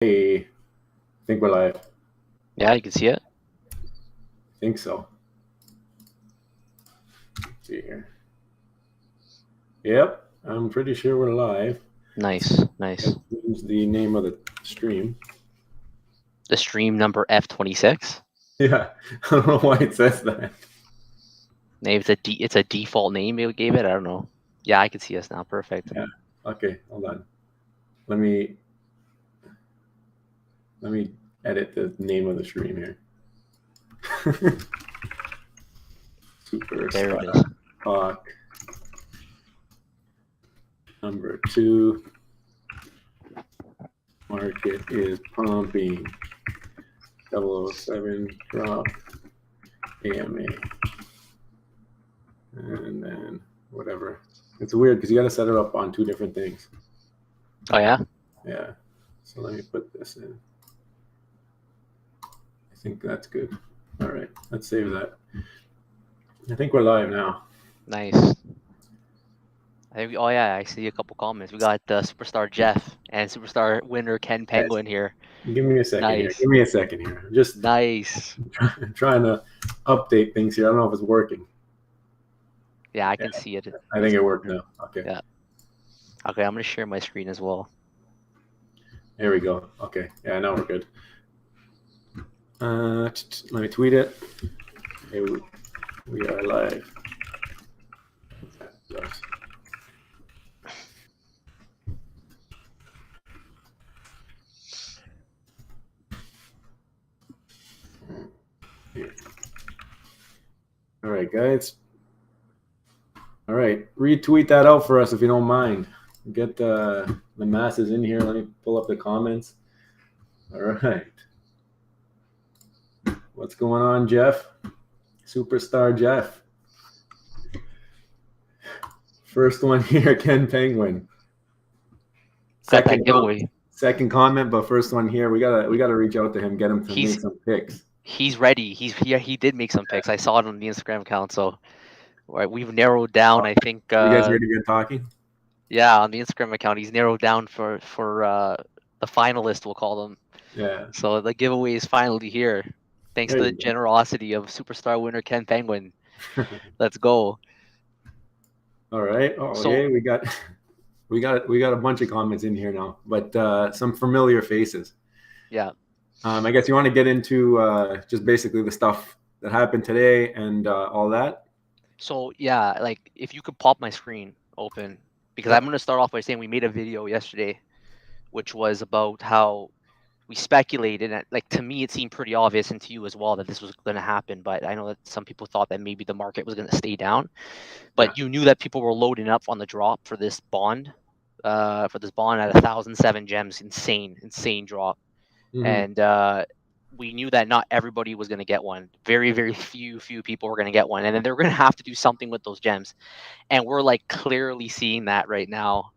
Hey, I think we're live. Yeah, you can see it. I think so. Let's see here. Yep, I'm pretty sure we're live. Nice. Use the name of the stream. The stream number F26. Yeah, I don't know why it says that. Maybe it's a default name they gave it. I don't know. Yeah, I can see us now. Perfect. Yeah. Okay, hold on. Let me edit the name of the stream here. There it is. Talk number 2. Market is pumping. 007 drop AMA. And then whatever. It's weird because you got to set it up on 2 different things. Oh yeah. Yeah. So let me put this in. I think that's good. All right. Let's save that. I think we're live now. Nice. Oh yeah, I see a couple comments. We got Superstar Jeff and Superstar winner Ken Penguin here. Give me a second here. Give me a second here. I'm just nice. trying to update things here. I don't know if it's working. Yeah, I can see it. I think it worked now. Okay. Yeah. Okay, I'm gonna share my screen as well. There we go. Okay. Yeah, now we're good. Let me tweet it. Hey, we are live. All right, guys. All right, retweet that out for us if you don't mind. Get the masses in here. Let me pull up the comments. All right. What's going on, Jeff? Superstar Jeff. First one here, Ken Penguin. Second comment, but first one here. We gotta reach out to him, get him to make some picks. He's ready. He's here. He did make some picks. I saw it on the Instagram account. So, right, we've narrowed down. I think. You guys already been talking? Yeah, on the Instagram account, he's narrowed down for the finalist. We'll call them. Yeah. So the giveaway is finally here, thanks to the generosity of Superstar winner Ken Penguin. Let's go. All right. Oh, so, okay. We got a bunch of comments in here now, but some familiar faces. Yeah. I guess you want to get into just basically the stuff that happened today and all that. So yeah, like if you could pop my screen open, because I'm going to start off by saying we made a video yesterday, which was about how we speculated, and like to me it seemed pretty obvious, and to you as well, that this was going to happen. But I know that some people thought that maybe the market was going to stay down, but you knew that people were loading up on the drop for this bond, at 1,007 gems. Insane drop. Mm-hmm. And we knew that not everybody was going to get one. Very, very few people were going to get one, and then they're going to have to do something with those gems. And we're like clearly seeing that right now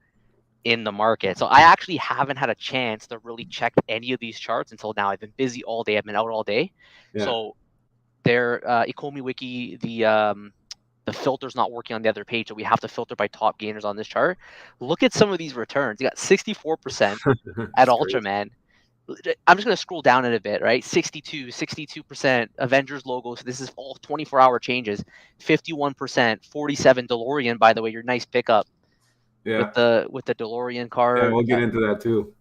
in the market. So I actually haven't had a chance to really check any of these charts until now. I've been busy all day. I've been out all day. Yeah. So their Economy Wiki, the filter's not working on the other page, so we have to filter by top gainers on this chart. Look at some of these returns. You got 64% at Ultraman. I'm just going to scroll down it a bit, right? 62% Avengers logo. So this is all 24-hour changes. 51%, 47 DeLorean, by the way, your nice pickup. Yeah. With the DeLorean card. Yeah, we'll get into that too.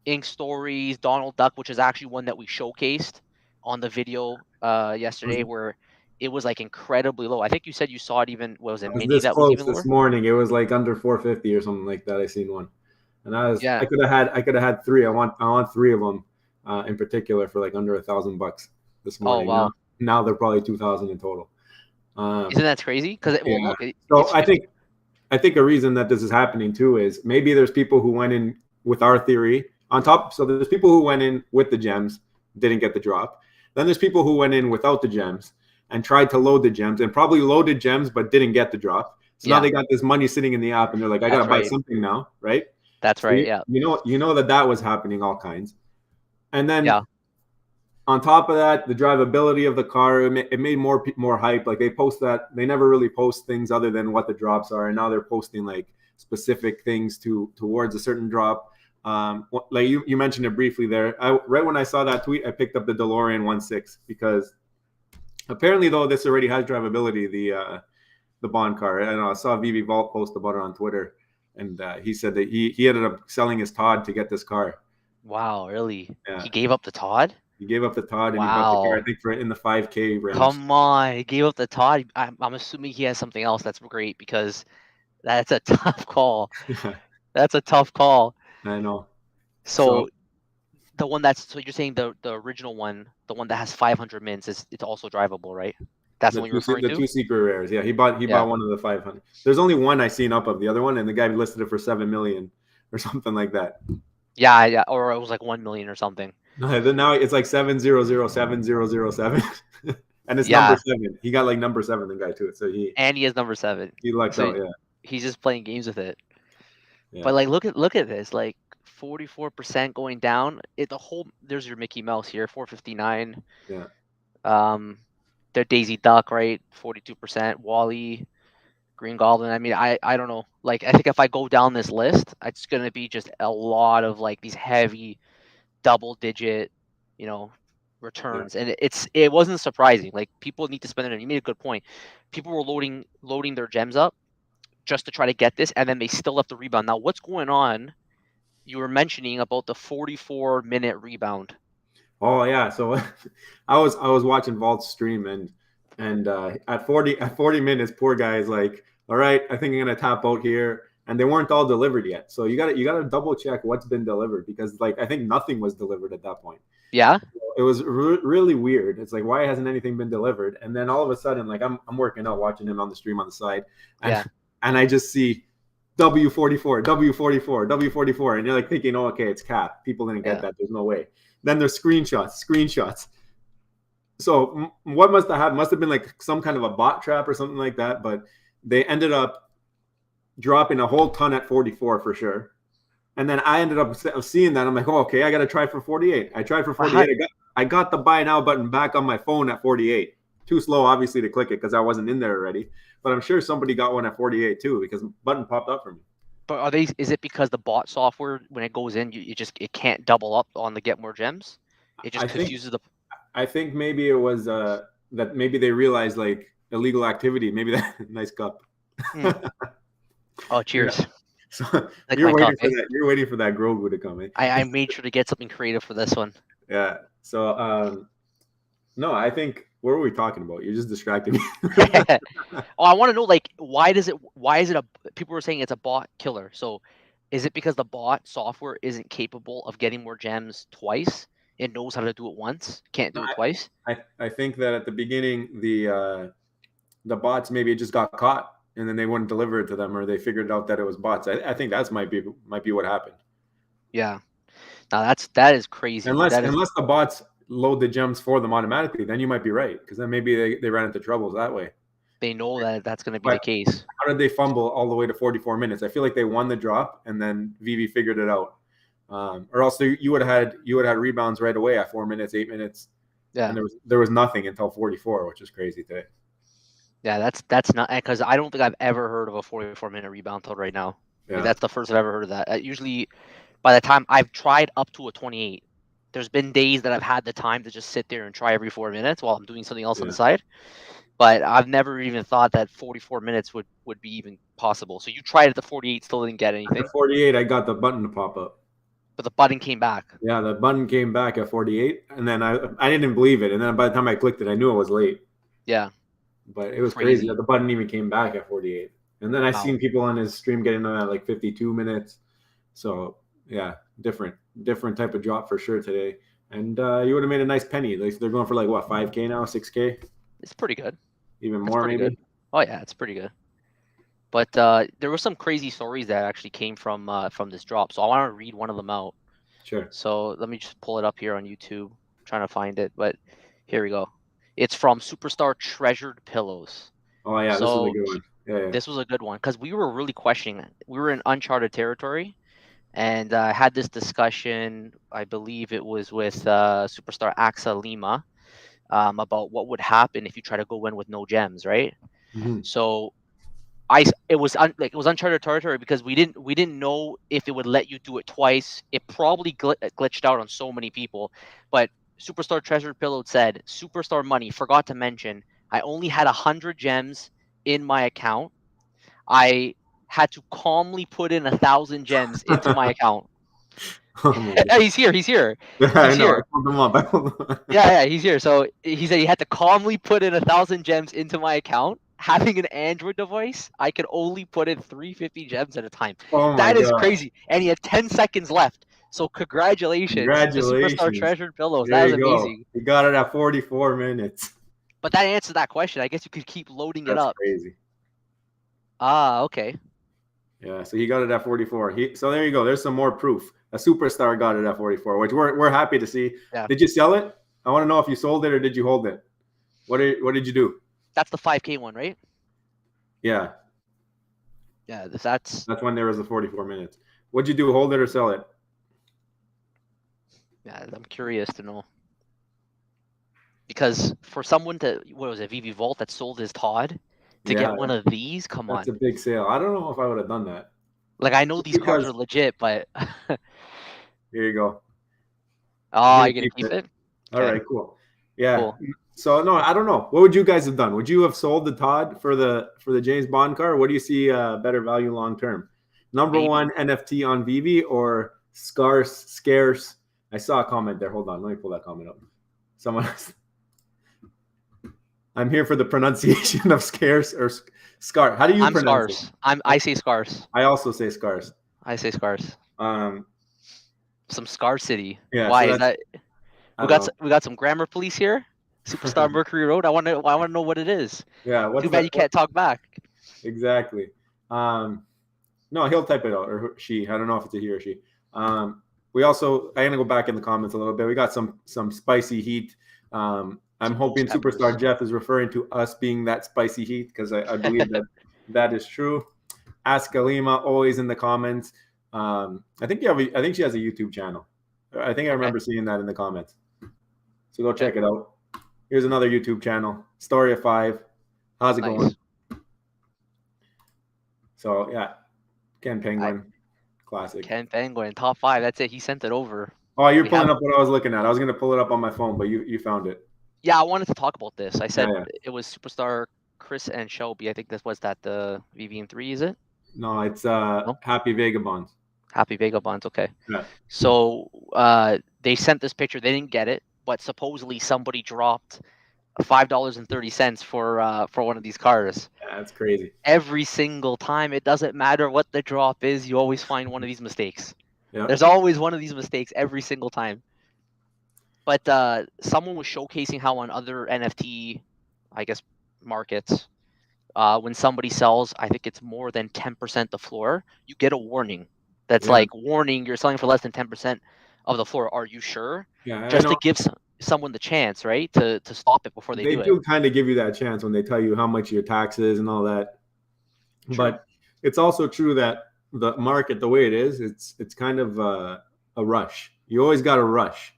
Ink Stories, Donald Duck, which is actually one that we showcased on the video yesterday, where it was like incredibly low. I think you said you saw it even, what was it, mini that was even lower? This morning, it was like under 450 or something like that. I seen one. And I could have had 3. I want 3 of them in particular for like under $1,000 this morning. Oh wow! Now they're probably 2,000 in total. Isn't that crazy? Because I think a reason that this is happening too is maybe there's people who went in with our theory on top. So there's people who went in with the gems, didn't get the drop. Then there's people who went in without the gems and tried to load the gems and probably loaded gems but didn't get the drop. So now they got this money sitting in the app and they're like, I got to buy something now, right? That's right. Yeah. You know that was happening, all kinds. And then on top of that, the drivability of the car, it made more hype. Like they post that, they never really post things other than what the drops are. And now they're posting like specific things towards a certain drop. Like you mentioned it briefly there. Right when I saw that tweet, I picked up the DeLorean 1.6 because apparently, though, this already has drivability. The Bond car. I know I saw VeVe Vault post about it on Twitter, and he said that he ended up selling his Todd to get this car. Wow, really? Yeah, He gave up the Todd? he gave up the Todd and he bought the car. I Wow. think for in the 5K range. Come on. He gave up the Todd. I'm assuming he has something else that's great because that's a tough call. That's a tough call. I know. So the one so you're saying the original one, the one that has 500 mins, it's also drivable, right? That's the one you're referring to? Two secret rares. Yeah, he bought one of the 500. There's only one I seen up of the other one, and the guy listed it for 7 million or something like that. Yeah, or it was like 1 million or something. No, then now it's like 7007007, and it's number 7. He got like number 7, the guy too. So he has number 7. He lucked out. Yeah, he's just playing games with it. Yeah. But like, look at this, like 44% going down. There's your Mickey Mouse here, 459. Yeah. Their Daisy Duck, right? 42%. Wally, Green Goblin. I mean, I don't know. Like, I think if I go down this list, it's gonna be just a lot of like these heavy double-digit, returns, and it wasn't surprising. Like, people need to spend it. You made a good point. People were loading their gems up just to try to get this, and then they still left the rebound. Now, what's going on? You were mentioning about the 44-minute rebound. Oh yeah, so I was watching Vault's stream and at 40 minutes, poor guy is like, all right, I think I'm gonna tap out here, and they weren't all delivered yet. So you gotta double check what's been delivered because like I think nothing was delivered at that point. Yeah, it was really weird. It's like, why hasn't anything been delivered? And then all of a sudden, like I'm working out, watching him on the stream on the side, and I just see W44, W44, W44, and you're like thinking, oh, okay, it's cap. People didn't get that. There's no way. Then there's screenshots. So what must have happened? Must have been like some kind of a bot trap or something like that. But they ended up dropping a whole ton at 44 for sure. And then I ended up seeing that. I'm like, oh, okay, I got to try for 48. I tried for 48. I got the buy now button back on my phone at 48. Too slow, obviously, to click it because I wasn't in there already. But I'm sure somebody got one at 48 too because the button popped up for me. But is it because the bot software, when it goes in, it can't double up on the get more gems? It just confuses the. I think maybe it was that maybe they realized like illegal activity. Maybe that nice cup. Oh, cheers. Yeah. So like you're waiting for that Grogu to come in. I made sure to get something creative for this one. Yeah. So no, I think what were we talking about? You're just distracting me. Oh, I want to know, like, why is it people were saying it's a bot killer. So is it because the bot software isn't capable of getting more gems twice? It knows how to do it once, can't do it twice? I think that at the beginning, the bots, maybe it just got caught and then they wouldn't deliver it to them, or they figured out that it was bots. I think that might be what happened. Yeah. Now that is crazy. Unless the bots load the gems for them automatically, then you might be right, because then maybe they ran into troubles that way. They know that that's going to be the case. How did they fumble all the way to 44 minutes? I feel like they won the drop and then VeVe figured it out. Or else you would have had rebounds right away at 4 minutes, 8 minutes. Yeah. And there was nothing until 44, which is crazy today. Yeah, that's not, because I don't think I've ever heard of a 44-minute rebound till right now. Yeah. Like, that's the first I've ever heard of that. Usually, by the time I've tried up to a 28, there's been days that I've had the time to just sit there and try every 4 minutes while I'm doing something else on the side. But I've never even thought that 44 minutes would be even possible. So you tried at the 48, still didn't get anything. At 48, I got the button to pop up. But the button came back. Yeah, the button came back at 48, and then I didn't believe it. And then by the time I clicked it, I knew it was late. Yeah. But it was crazy that the button even came back at 48. And then I seen people on his stream getting them at like 52 minutes. So yeah, different type of drop for sure today. And you would have made a nice penny. Like they're going for like what, 5K now, 6K? It's pretty good. Even more maybe. Good. Oh yeah, it's pretty good. But there were some crazy stories that actually came from this drop. So I want to read one of them out. Sure. So let me just pull it up here on YouTube. I'm trying to find it, but here we go. It's from Superstar Treasured Pillows. Oh yeah, so this is a good one. Yeah. This was a good one because we were really questioning it. We were in uncharted territory, and I had this discussion. I believe it was with Superstar Axa Lima about what would happen if you try to go in with no gems, right? Mm-hmm. So it was uncharted territory because we didn't know if it would let you do it twice. It probably glitched out on so many people, but Superstar Treasured Pillow said Superstar Money forgot to mention I only had 100 gems in my account. I had to calmly put in 1,000 gems into my account. Oh my God. He's here. He's here. I He's know. I here. pulled them up. I pulled them up. Yeah, he's here. So he said he had to calmly put in 1,000 gems into my account. Having an Android device, I could only put in 350 gems at a time. Oh my That is God. crazy. And he had 10 seconds left. So congratulations to Superstar Congratulations. Treasured Pillows. There That is you go. amazing. You got it at 44 minutes. But that answers that question. I guess you could keep loading it That's up. crazy. Ah, okay. Yeah, so he got it at 44. So there you go. There's some more proof. A superstar got it at 44, which we're happy to see. Yeah. Did you sell it? I want to know if you sold it or did you hold it? What did you do? That's the 5K one, right? Yeah. Yeah, that's when there was the 44 minutes. What'd you do? Hold it or sell it? Yeah, I'm curious to know. Because for someone to, what was it, VeVe Vault that sold his Todd to get one of these, come on. That's a big sale. I don't know if I would have done that. Like, I know these cards are legit, but here you go. oh, you're gonna keep it? All right, cool. Yeah. Cool. So no, I don't know. What would you guys have done? Would you have sold the Todd for the James Bond car? What do you see better value long term? Number one NFT on VeVe or scarce? I saw a comment there. Hold on, let me pull that comment up. Someone else. I'm here for the pronunciation of scarce or scar. How do you pronounce scarce. it? I say scarce. I also say scarce. I say scarce. Some scarcity. Yeah. Why so is that? We got some grammar police here. Superstar Mercury Road. I want to know what it is. Yeah. Too bad you can't talk back. Exactly. No, he'll type it out, or she. I don't know if it's a he or she. We also, I'm gonna go back in the comments a little bit. We got some spicy heat. I'm hoping Superstar Jeff is referring to us being that spicy heat because I believe that is true. Ask Alima always in the comments. I think she has a YouTube channel. I think I remember seeing that in the comments. So go check it out. Here's another YouTube channel, Story of 5. How's it going? So yeah, Ken Penguin, classic. Ken Penguin, top 5. That's it. He sent it over. Oh, you're pulling up what I was looking at. I was gonna pull it up on my phone, but you found it. Yeah, I wanted to talk about this. I said it was Superstar Chris and Shelby. I think this was the VVM3, is it? No, it's Happy Vagabonds. Happy Vagabonds, okay. Yeah. So they sent this picture. They didn't get it, but supposedly somebody dropped $5.30 for one of these cars. Yeah, that's crazy. Every single time, it doesn't matter what the drop is, you always find one of these mistakes. Yeah. There's always one of these mistakes every single time. But someone was showcasing how on other NFT, I guess, markets, when somebody sells, I think it's more than 10% the floor, you get a warning. That's like, warning, you're selling for less than 10% of the floor. Are you sure? Yeah, just to give someone the chance, right, to stop it before they do it. They do kind of give you that chance when they tell you how much your tax is and all that. True. But it's also true that the market, the way it is, it's kind of a rush. You always got to rush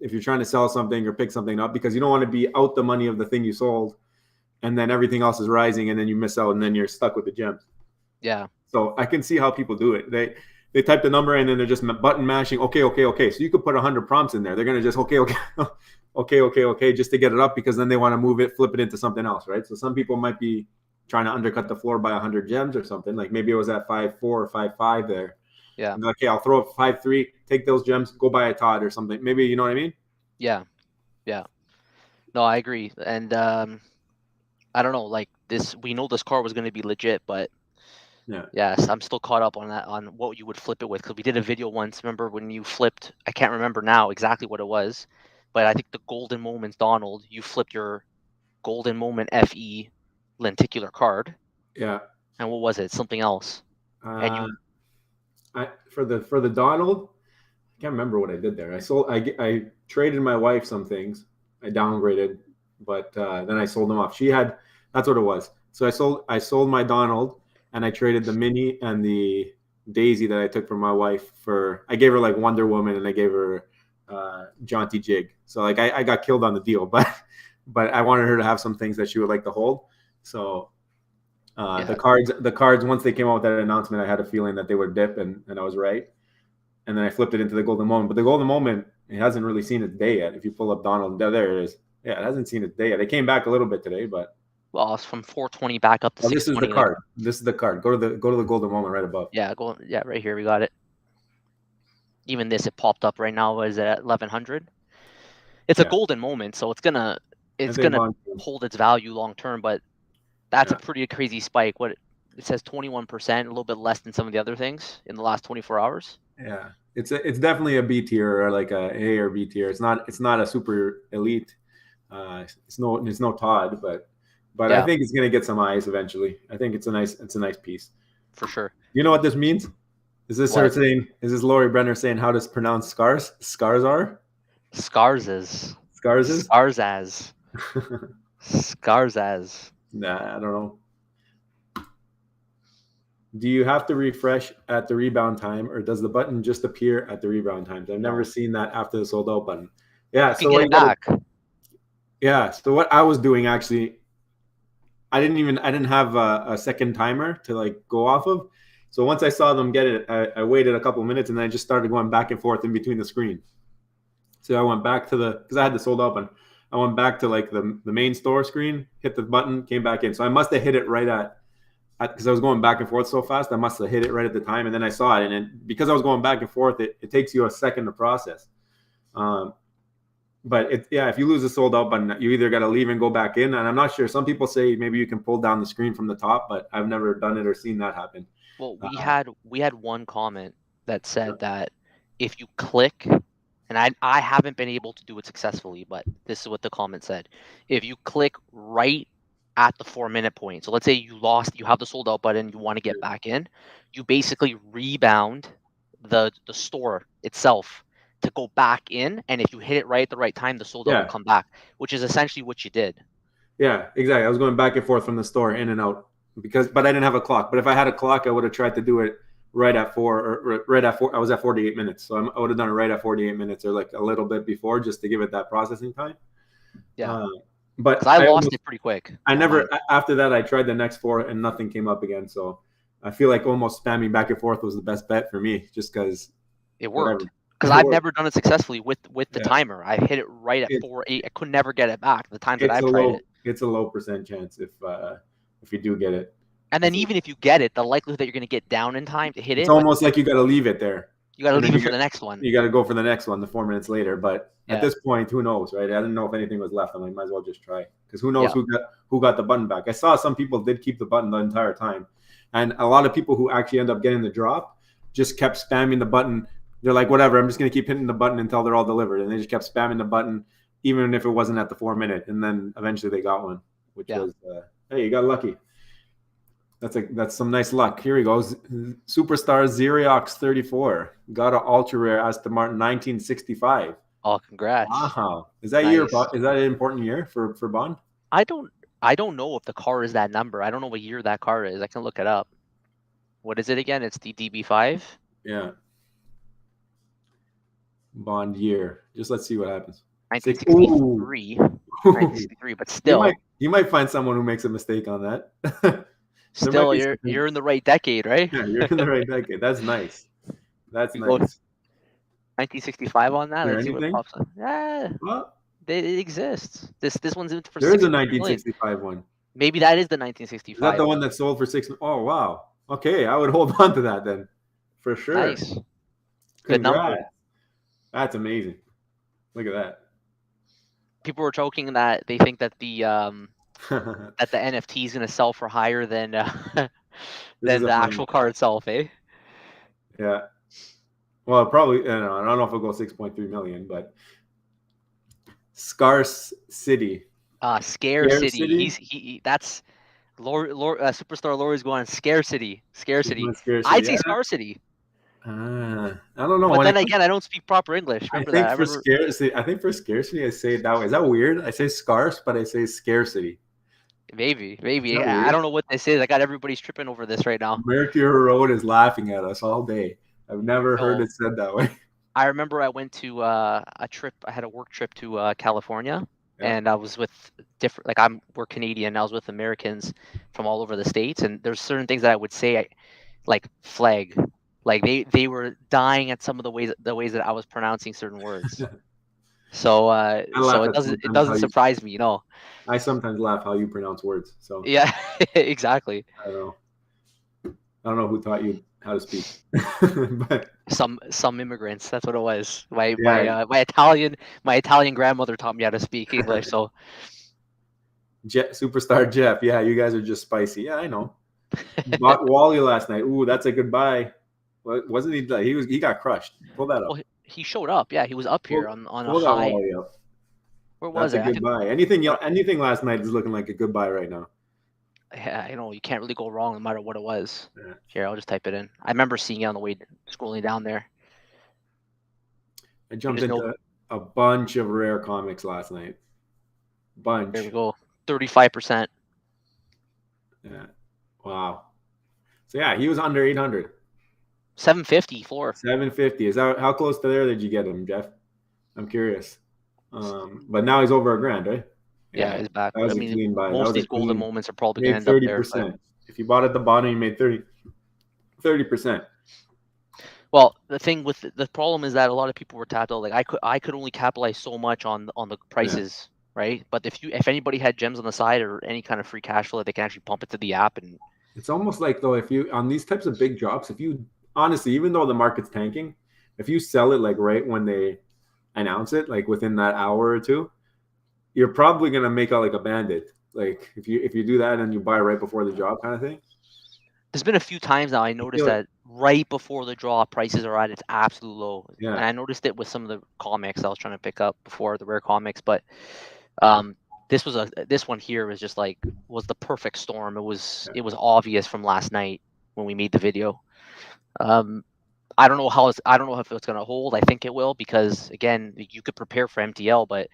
if you're trying to sell something or pick something up, because you don't want to be out the money of the thing you sold, and then everything else is rising, and then you miss out, and then you're stuck with the gems. Yeah. So I can see how people do it. They type the number in and they're just button mashing. Okay. So you could put 100 prompts in there. They're gonna just okay, just to get it up, because then they want to move it, flip it into something else, right? So some people might be trying to undercut the floor by 100 gems or something. Like maybe it was at 5.4 or 5.5 there. Yeah. And okay, I'll throw it 5.3, take those gems, go buy a Todd or something. Maybe, you know what I mean? Yeah. No, I agree. And I don't know, like this, we know this car was going to be legit, but yes, I'm still caught up on that, on what you would flip it with, because we did a video once. Remember when you flipped, I can't remember now exactly what it was, but I think the Golden Moments Donald, you flipped your Golden Moment FE lenticular card. Yeah. And what was it? Something else. And you, for the Donald, I can't remember what I did there. I traded my wife some things. I downgraded, but then I sold them off. That's what it was. So I sold my Donald, and I traded the Mini and the Daisy that I took from my wife I gave her like Wonder Woman, and I gave her Jaunty Jig. So like I got killed on the deal, but I wanted her to have some things that she would like to hold. So The cards. Once they came out with that announcement, I had a feeling that they would dip, and I was right. And then I flipped it into the golden moment. But the golden moment, it hasn't really seen its day yet. If you pull up Donald, there it is. Yeah, it hasn't seen its day yet. It came back a little bit today, but well, it's from 420 back up to 620. This is the card. This is the card. Go to the golden moment right above. Yeah, right here we got it. Even this, it popped up right now. Is at 1100. It's a golden moment, so it's gonna hold its value long term. But that's a pretty crazy spike. What it says 21%, a little bit less than some of the other things in the last 24 hours. Yeah, it's definitely a B tier or like a A or B tier. It's not a super elite. It's no Todd, but I think it's gonna get some eyes eventually. I think it's a nice piece for sure. You know what this means? Is this her saying? Is this Lori Brenner saying how to pronounce scars? Scars are? Scarzes. Scarzes? Scarzas. Scarzas. Nah, I don't know. Do you have to refresh at the rebound time, or does the button just appear at the rebound times? I've never seen that after the sold out button. Yeah, so get it back. Yeah, so what I was doing actually, I didn't have a second timer to like go off of. So once I saw them get it, I waited a couple of minutes and then I just started going back and forth in between the screen. So I went back to because I had the sold out button. I went back to like the main store screen, hit the button, came back in. So I must have hit it right at because I was going back and forth so fast, I must have hit it right at the time. And then I saw it. And then because I was going back and forth, it takes you a second to process. But if you lose the sold out button, you either got to leave and go back in. And I'm not sure. Some people say maybe you can pull down the screen from the top, but I've never done it or seen that happen. Well, we had one comment that said that if you click, and I haven't been able to do it successfully, but this is what the comment said. If you click right at the 4-minute point, so let's say you have the sold out button, you want to get back in, you basically rebound the store itself to go back in, and if you hit it right at the right time, the sold out will come back, which is essentially what you did. Yeah, exactly. I was going back and forth from the store in and out but I didn't have a clock. But if I had a clock, I would have tried to do it right at 4 or right at 4. I was at 48 minutes, so I would have done it right at 48 minutes or like a little bit before, just to give it that processing time. Yeah. But I lost it pretty quick. After that, I tried the next 4 and nothing came up again. So I feel like almost spamming back and forth was the best bet for me, just because it worked. Because I've never done it successfully with the timer. I hit it right at 4.8. I could never get it back. The times that I've tried it, it's a low % chance if you do get it. And then even if you get it, the likelihood that you're going to get down in time to hit it's almost like you got to leave it there. You got to leave it for the next one. You got to go for the next one, the 4 minutes later. But at this point, who knows, right? I didn't know if anything was left. I'm like, might as well just try, because who knows who got the button back. I saw some people did keep the button the entire time, and a lot of people who actually end up getting the drop just kept spamming the button. They're like, whatever, I'm just going to keep hitting the button until they're all delivered, and they just kept spamming the button, even if it wasn't at the 4 minute. And then eventually they got one, which was, hey, you got lucky. That's some nice luck. Here he goes. Superstar Xeriox 34 got an ultra rare Aston Martin 1965. Oh, congrats! Wow, is that nice. Is that an important year for Bond? I don't know if the car is that number. I don't know what year that car is. I can look it up. What is it again? It's the DB5. Yeah. Bond year. Just let's see what happens. 1963. 1963, but still, you might find someone who makes a mistake on that. Still, you're in the right decade, right? Yeah, you're in the right decade. That's nice. That's nice. 1965 on that. Let's see what pops up. Yeah, it exists. This one's in for. There is a 1965 one. Maybe that is the 1965. Is that the one that sold for 6? Oh wow. Okay, I would hold on to that then, for sure. Nice. Good number. That's amazing. Look at that. People were joking that they think that the that the NFT is going to sell for higher than the actual car itself, eh? Yeah. Well, probably. I don't know if it'll go 6.3 million, but Scarce City. Scare City. He that's Superstar Lori's going Scarcity. Scarcity. I'd say Scarcity. I don't know. But then again, I don't speak proper English. I think for scarcity, I say it that way. Is that weird? I say scarce, but I say scarcity. Maybe. I don't know what this is. I got everybody's tripping over this right now. Mercury Road is laughing at us all day. I've never heard it said that way. I remember I went to a trip. I had a work trip to California. and I was with different, like we're Canadian. I was with Americans from all over the States, and there's certain things that I would say, like flag, like they were dying at some of the ways that I was pronouncing certain words. So so it doesn't surprise me, I sometimes laugh how you pronounce words. So yeah, exactly. I don't know who taught you how to speak, but Some immigrants. That's what it was. My yeah, my Italian grandmother taught me how to speak English. So Superstar Jeff. Yeah, you guys are just spicy. Yeah, I know. Bought Wally last night. Ooh, that's a good buy. Wasn't he? He got crushed. Pull that up. well, he showed up. Yeah, he was up here on a Pull that high. Wally up. Where was That's it? a good buy. Anything last night is looking like a good buy right now. Yeah, you can't really go wrong no matter what it was. Yeah. Here, I'll just type it in. I remember seeing it on the way scrolling down there. I jumped into a bunch of rare comics last night. Bunch. There we go. 35%. Yeah. Wow. So yeah, he was under 800. 750 floor. 750. Is that how close to there did you get him, Jeff? I'm curious. But now he's over $1,000, right? Yeah, he's back. That was a clean buy. Most of these golden moments are probably going to end up there. But... If you bought at the bottom, you made 30%. Well, the problem is that a lot of people were tapped out. Like I could only capitalize so much on the prices, right? But if anybody had gems on the side or any kind of free cash flow, they can actually pump it to the app. And it's almost like, though, if you on these types of big drops, if you honestly, even though the market's tanking, if you sell it like right when they announce it, like within that hour or two, you're probably gonna make out like a bandit. Like if you do that and you buy right before the drop kind of thing. There's been a few times now I noticed that right before the draw, prices are at its absolute low. Yeah. And I noticed it with some of the comics I was trying to pick up before, the rare comics. But this one here was just like was the perfect storm. It was obvious from last night when we made the video. I don't know if it's gonna hold. I think it will because again, you could prepare for MTL, but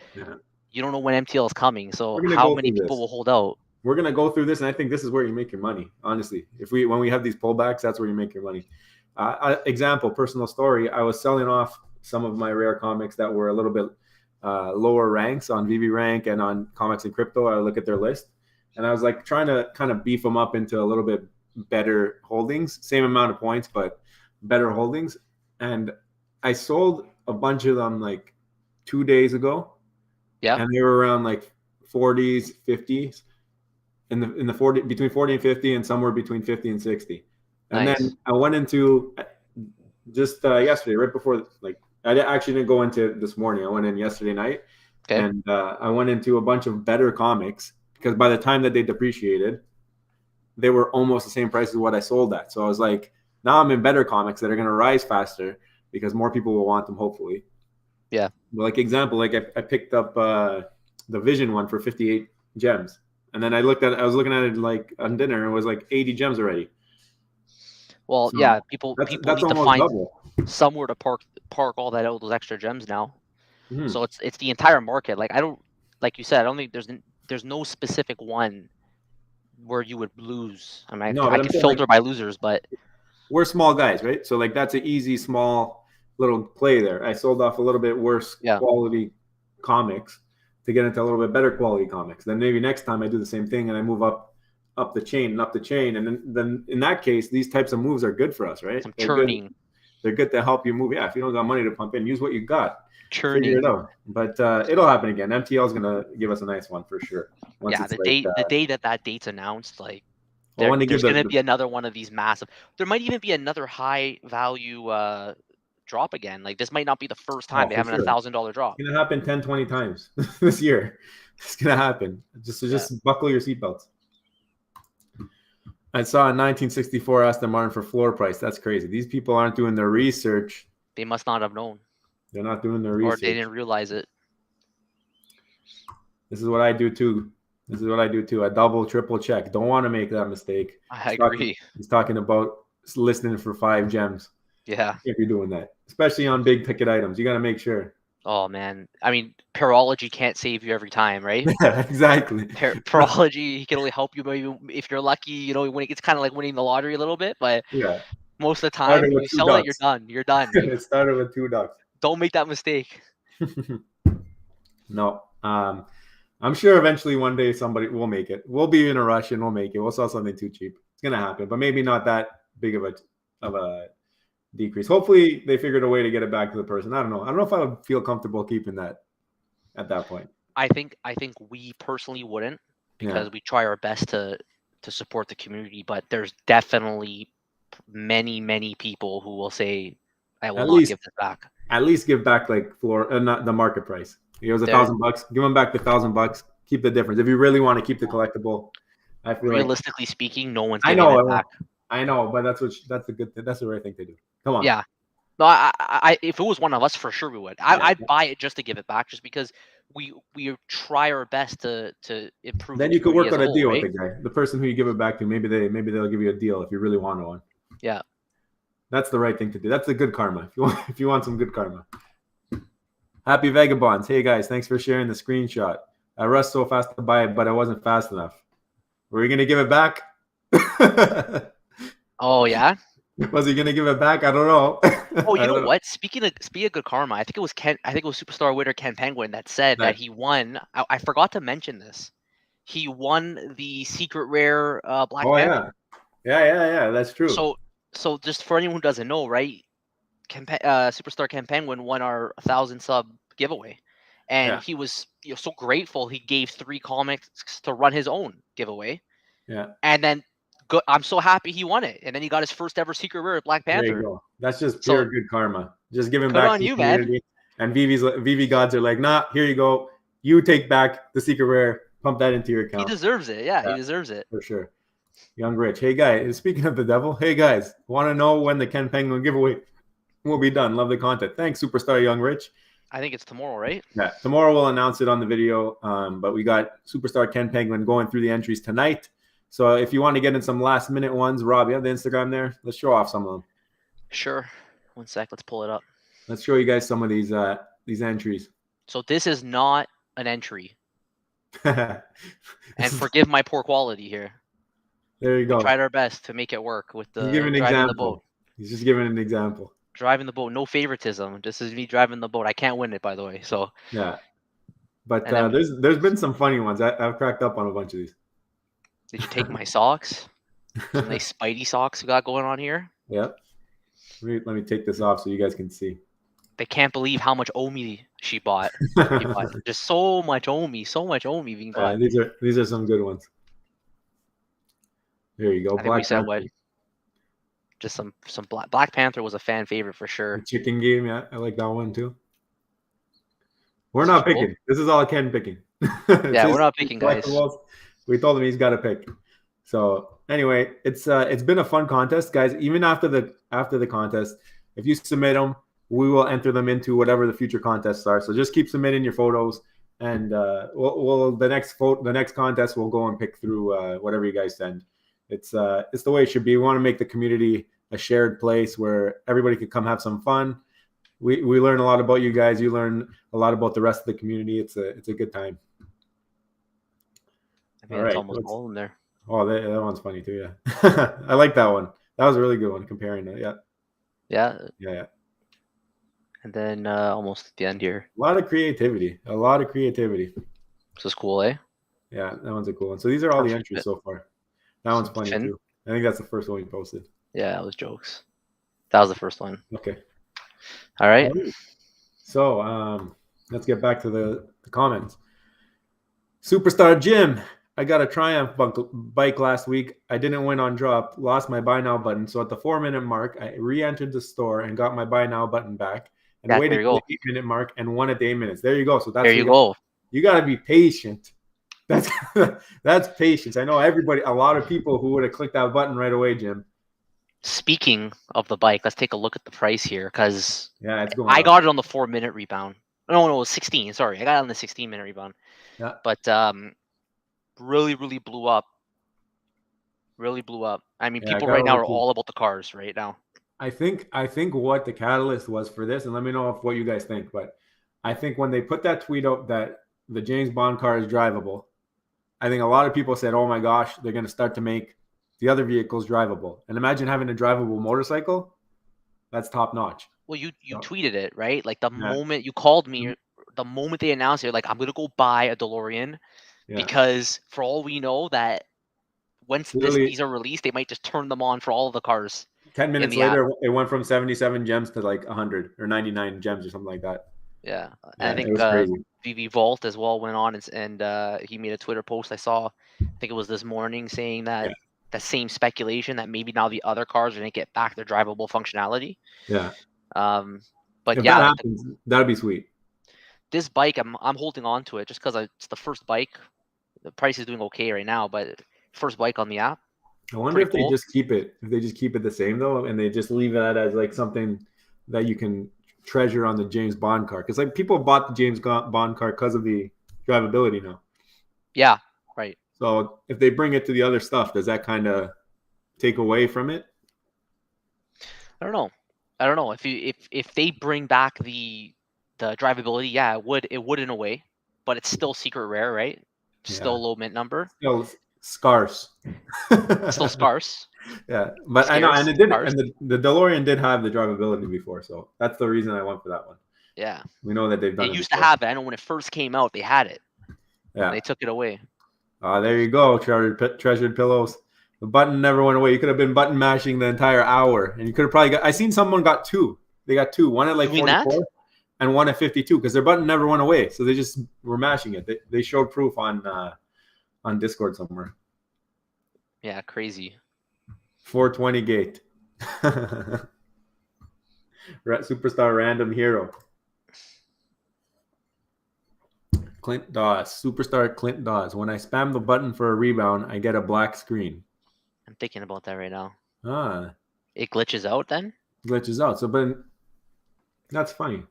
you don't know when MTL is coming. So how many people will hold out? We're gonna go through this, and I think this is where you make your money. Honestly, when we have these pullbacks, that's where you make your money. Example, personal story. I was selling off some of my rare comics that were a little bit lower ranks on VeVe rank and on Comics and Crypto. I look at their list, and I was like trying to kind of beef them up into a little bit better holdings, same amount of points, but better holdings. And I sold a bunch of them like 2 days ago. Yeah, and they were around like 40s, 50s. In the 40 between 40 and 50 and somewhere between 50 and 60. And then I went into just yesterday, right before, like I actually didn't go into this morning. I went in yesterday night and I went into a bunch of better comics because by the time that they depreciated, they were almost the same price as what I sold at. So I was like, now I'm in better comics that are going to rise faster because more people will want them, hopefully. Yeah. Like example, like I picked up the Vision one for 58 gems. And then I was looking at it like on dinner, and it was like 80 gems already. Well, so yeah, people that's need to find somewhere to park all those extra gems now. Mm-hmm. So it's the entire market. Like like you said, I don't think there's no specific one where you would lose. I mean, I can filter by losers, but we're small guys, right? So like that's an easy small little play there. I sold off a little bit worse quality comics to get into a little bit better quality comics. Then maybe next time I do the same thing and I move up the chain. And then in that case, these types of moves are good for us, right? Some churning. They're good to help you move. Yeah, if you don't got money to pump in, use what you got. Churning. Figure it out. But it'll happen again. MTL is going to give us a nice one for sure. The day that date's announced, like there's going to be another one of these massive. There might even be another high value drop again. Like this might not be the first time they have a $1,000 drop. It's gonna happen 10, 20 times this year. It's gonna happen. Just buckle your seatbelts. I saw a 1964 Aston Martin for floor price. That's crazy. These people aren't doing their research. They must not have known. They're not doing their research. Or they didn't realize it. This is what I do too. I double, triple check. Don't want to make that mistake. I agree. He's talking about listening for 5 gems. Yeah. If you're doing that, especially on big ticket items, you got to make sure. Oh man, I mean, Parology can't save you every time, right? Yeah, exactly. Parology, he can only help you maybe if you're lucky. It's kind of like winning the lottery a little bit, but most of the time, when you sell it, you're done. You're done. It started with $2. Don't make that mistake. No. I'm sure eventually one day somebody will make it. We'll be in a rush and we'll make it. We'll sell something too cheap. It's gonna happen, but maybe not that big of a decrease. Hopefully they figured a way to get it back to the person. I don't know. I don't know if I would feel comfortable keeping that at that point. I think we personally wouldn't, because we try our best to support the community, but there's definitely many people who will say, I will not give this back. At least give back like not the market price. It was $1,000. Give them back the $1,000. Keep the difference if you really want to keep the collectible. I feel realistically speaking, no one's giving it back. I know, but that's the good thing. That's the right thing to do. Come on. Yeah. No, I if it was one of us, for sure we would. I'd buy it just to give it back, just because we try our best to improve. Then you could work on a deal with the guy, the person who you give it back to. Maybe they'll give you a deal if you really want one. Yeah. That's the right thing to do. That's the good karma. If you want some good karma. Happy Vagabonds. Hey guys, thanks for sharing the screenshot. I rushed so fast to buy it, but I wasn't fast enough. Were you gonna give it back? Oh yeah. Was he gonna give it back? I don't know. Oh, you know what? Speaking of good karma, I think it was Superstar winner Ken Penguin that said that he won. I forgot to mention this. He won the secret rare Black Panther. Yeah. That's true. So just for anyone who doesn't know, right? Superstar Ken Penguin won our 1,000 sub giveaway, and he was so grateful. He gave 3 comics to run his own giveaway. Yeah, and then I'm so happy he won it, and then he got his first ever secret rare Black Panther. There you go. That's just pure good karma. Just giving back on you, man. And VeVe gods are like, nah, here you go. You take back the secret rare. Pump that into your account. He deserves it. Yeah, he deserves it for sure. Young Rich. Hey guys, speaking of the devil, hey guys, want to know when the Ken Penguin giveaway will be done? Love the content. Thanks, Superstar Young Rich. I think it's tomorrow, right? Yeah, tomorrow we'll announce it on the video. But we got Superstar Ken Penguin going through the entries tonight. So if you want to get in some last minute ones, Rob, you have the Instagram there. Let's show off some of them. Sure. One sec. Let's pull it up. Let's show you guys some of these entries. So this is not an entry. And forgive my poor quality here. There you go. We tried our best to make it work with the driving the boat. He's just giving an example. Driving the boat, no favoritism. This is me driving the boat. I can't win it, by the way. So yeah, but there's been some funny ones. I've cracked up on a bunch of these. Did you take my socks? Some nice Spidey socks we got going on here. Yep. Let me take this off so you guys can see. They can't believe how much Omi she bought. Just so much Omi being bought. These are some good ones. There you go. Black Panther. Just some Black Panther was a fan favorite for sure. The chicken game, yeah, I like that one too. We're not picking. This is all Ken picking. Yeah, we're not picking, guys. We told him he's got to pick. So anyway, it's been a fun contest, guys. Even after the contest, if you submit them, we will enter them into whatever the future contests are. So just keep submitting your photos, and the next contest we'll go and pick through whatever you guys send. It's the way it should be. We want to make the community a shared place where everybody can come have some fun. We learn a lot about you guys. You learn a lot about the rest of the community. It's a good time. I mean, it's almost all in there. Oh, that one's funny too. Yeah, I like that one. That was a really good one comparing it. Yeah. And then almost at the end here. A lot of creativity. This is cool, eh? Yeah, that one's a cool one. So these are all the entries so far. That one's funny too. I think that's the first one you posted. Yeah, that was jokes. That was the first one. Okay. All right. So let's get back to the comments. Superstar Jim. I got a Triumph bike last week. I didn't win on drop, lost my buy now button. So at the 4-minute mark, I re-entered the store and got my buy now button back. And waited for the 8-minute mark and won at the 8 minutes. There you go. So that's you got to be patient. That's patience. I know a lot of people who would have clicked that button right away, Jim. Speaking of the bike, let's take a look at the price here, because it's going I got it on the 4-minute rebound. No, it was 16. Sorry, I got it on the 16-minute rebound. Yeah. But really blew up. Really blew up. I mean, people right now are all about the cars right now. I think what the catalyst was for this, and let me know what you guys think, but I think when they put that tweet out that the James Bond car is drivable, I think a lot of people said, oh my gosh, they're going to start to make the other vehicles drivable. And imagine having a drivable motorcycle. That's top notch. Well, you tweeted it, right? Like the moment you called me the moment they announced it, like, I'm gonna go buy a DeLorean because for all we know that once these are released, they might just turn them on for all of the cars. 10 minutes later, it went from 77 gems to like 100 or 99 gems or something like that. Yeah, and I think it was crazy. VeVe Vault as well went on and he made a Twitter post I saw. I think it was this morning saying that the same speculation that maybe now the other cars are gonna get back their drivable functionality. Yeah. But if yeah, that happens, that'd be sweet. This bike, I'm holding on to it just because it's the first bike. The price is doing okay right now, but first bike on the app. I wonder if they just keep it. If they just keep it the same though, and they just leave that as like something that you can treasure on the James Bond car, because like people bought the James Bond car because of the drivability now. Yeah, right. So if they bring it to the other stuff, does that kind of take away from it? I don't know. If they bring back the drivability, yeah, it would in a way, but it's still secret rare, right? Still low mint number. Still scarce. Still scarce. Yeah, but scarce, I know, and it did, and the DeLorean did have the drivability before, so that's the reason I went for that one. Yeah, we know that they've done it. It used to have it. I know when it first came out, they had it. Yeah, they took it away. There you go, treasured pillows. The button never went away. You could have been button mashing the entire hour, and you could have probably got. I seen someone got two. They got two. One at like 44, and one at 52, because their button never went away. So they just were mashing it. They showed proof on Discord somewhere. Yeah, crazy. 420 gate. Superstar random hero. Clint Dawes, superstar Clint Dawes. When I spam the button for a rebound, I get a black screen. I'm thinking about that right now. It glitches out then? Glitches out. So, but that's funny.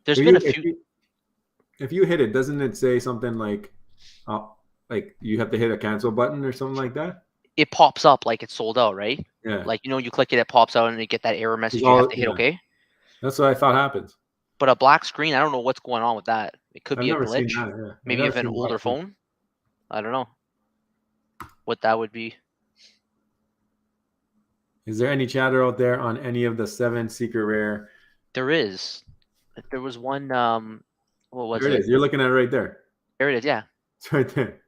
There's been a few. If you hit it, doesn't it say something like you have to hit a cancel button or something like that? It pops up like it's sold out, right? Yeah. Like, you click it, it pops out, and you get that error message. You have to hit OK. That's what I thought happens. But a black screen, I don't know what's going on with that. It could be a glitch. Seen that, yeah. Maybe you have an older phone. I don't know what that would be. Is there any chatter out there on any of the 7 secret rare? There is. There was one. What was it? There it is. You're looking at it right there. There it is. Yeah. It's right there.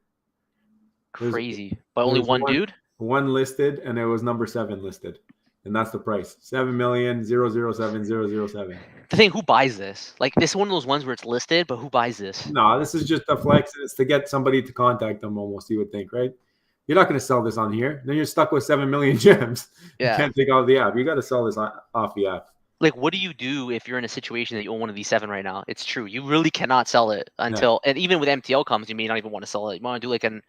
Crazy. But only one dude? One listed, and it was number 7 listed. And that's the price. 7,000,007,007. The thing, who buys this? Like, this is one of those ones where it's listed, but who buys this? No, this is just a flex. It's to get somebody to contact them almost, you would think, right? You're not going to sell this on here. Then you're stuck with 7 million gems. Yeah. You can't take out the app. You got to sell this off the app. Like, what do you do if you're in a situation that you own one of these 7 right now? It's true. You really cannot sell it until, and even with MTL comes, you may not even want to sell it. You want to do like an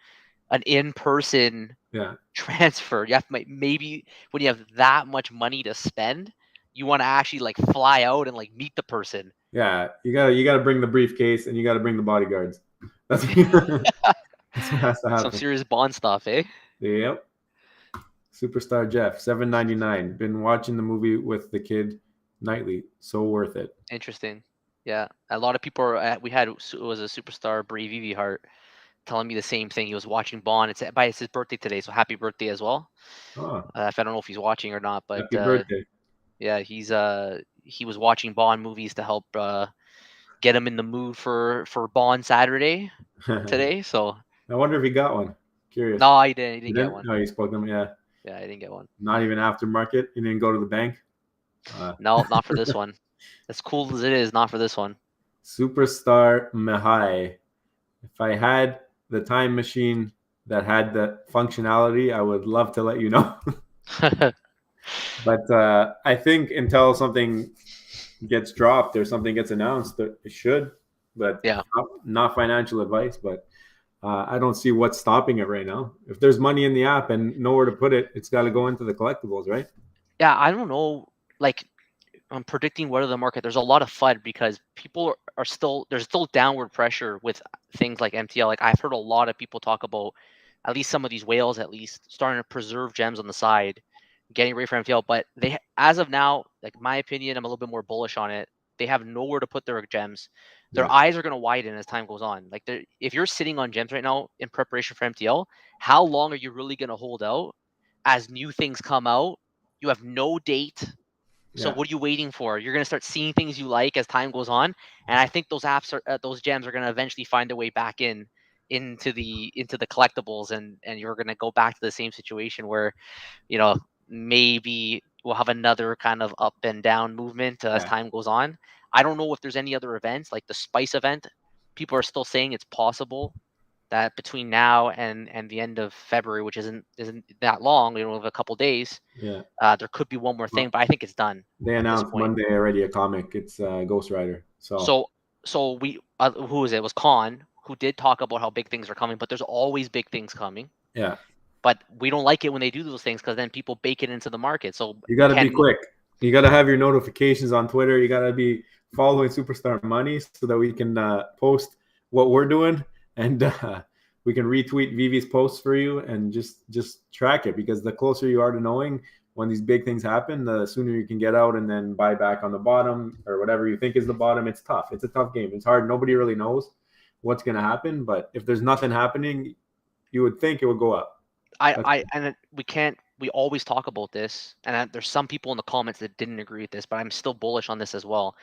in-person transfer. You have to, maybe when you have that much money to spend, you want to actually like fly out and like meet the person. Yeah, you gotta bring the briefcase and you gotta bring the bodyguards. That's what has to happen. Some serious Bond stuff, eh? Yep. Superstar Jeff, $7.99. Been watching the movie with the kid nightly. So worth it. Interesting. Yeah, a lot of people are. It was a superstar Brave VeVe Heart telling me the same thing. He was watching Bond. It's his birthday today, so happy birthday as well. If I don't know if he's watching or not, but happy birthday. Yeah, he was watching Bond movies to help get him in the mood for Bond Saturday today. So I wonder if he got one. Curious. No, he didn't get one. No, he spoke to him. Yeah. Yeah, I didn't get one. Not even aftermarket. You didn't go to the bank. No, not for this one. As cool as it is, not for this one. Superstar Mihai. If I had the time machine that had the functionality, I would love to let you know. But I think until something gets dropped or something gets announced, it should. But yeah, not financial advice. But I don't see what's stopping it right now. If there's money in the app and nowhere to put it, it's got to go into the collectibles, right? Yeah, I don't know. Like, I'm predicting where the market. There's a lot of FUD because people are still. There's still downward pressure with things like MTL. Like, I've heard a lot of people talk about at least some of these whales, at least starting to preserve gems on the side, getting ready for MTL. But they, as of now, like my opinion, I'm a little bit more bullish on it. They have nowhere to put their gems. Their eyes are going to widen as time goes on. Like, if you're sitting on gems right now in preparation for MTL, how long are you really going to hold out? As new things come out, you have no date. So what are you waiting for? You're gonna start seeing things you like as time goes on, and I think those those gems are gonna eventually find their way back into the collectibles, and you're gonna go back to the same situation where, maybe we'll have another kind of up and down movement as time goes on. I don't know if there's any other events like the Spice event. People are still saying it's possible that between now and the end of February, which isn't that long, we have a couple days. There could be one more thing, but I think it's done. They announced Monday already a comic. It's Ghost Rider. So we who was it? It was Khan who did talk about how big things are coming, but there's always big things coming. Yeah. But we don't like it when they do those things because then people bake it into the market. So you got to be quick. You got to have your notifications on Twitter. You got to be following Superstar Money so that we can post what we're doing, and we can retweet VeVe's posts for you and just track it, because the closer you are to knowing when these big things happen, the sooner you can get out and then buy back on the bottom or whatever you think is the bottom. It's tough. It's a tough game. It's hard. Nobody really knows what's going to happen, but if there's nothing happening, you would think it would go up. We always talk about this, and there's some people in the comments that didn't agree with this, but I'm still bullish on this as well.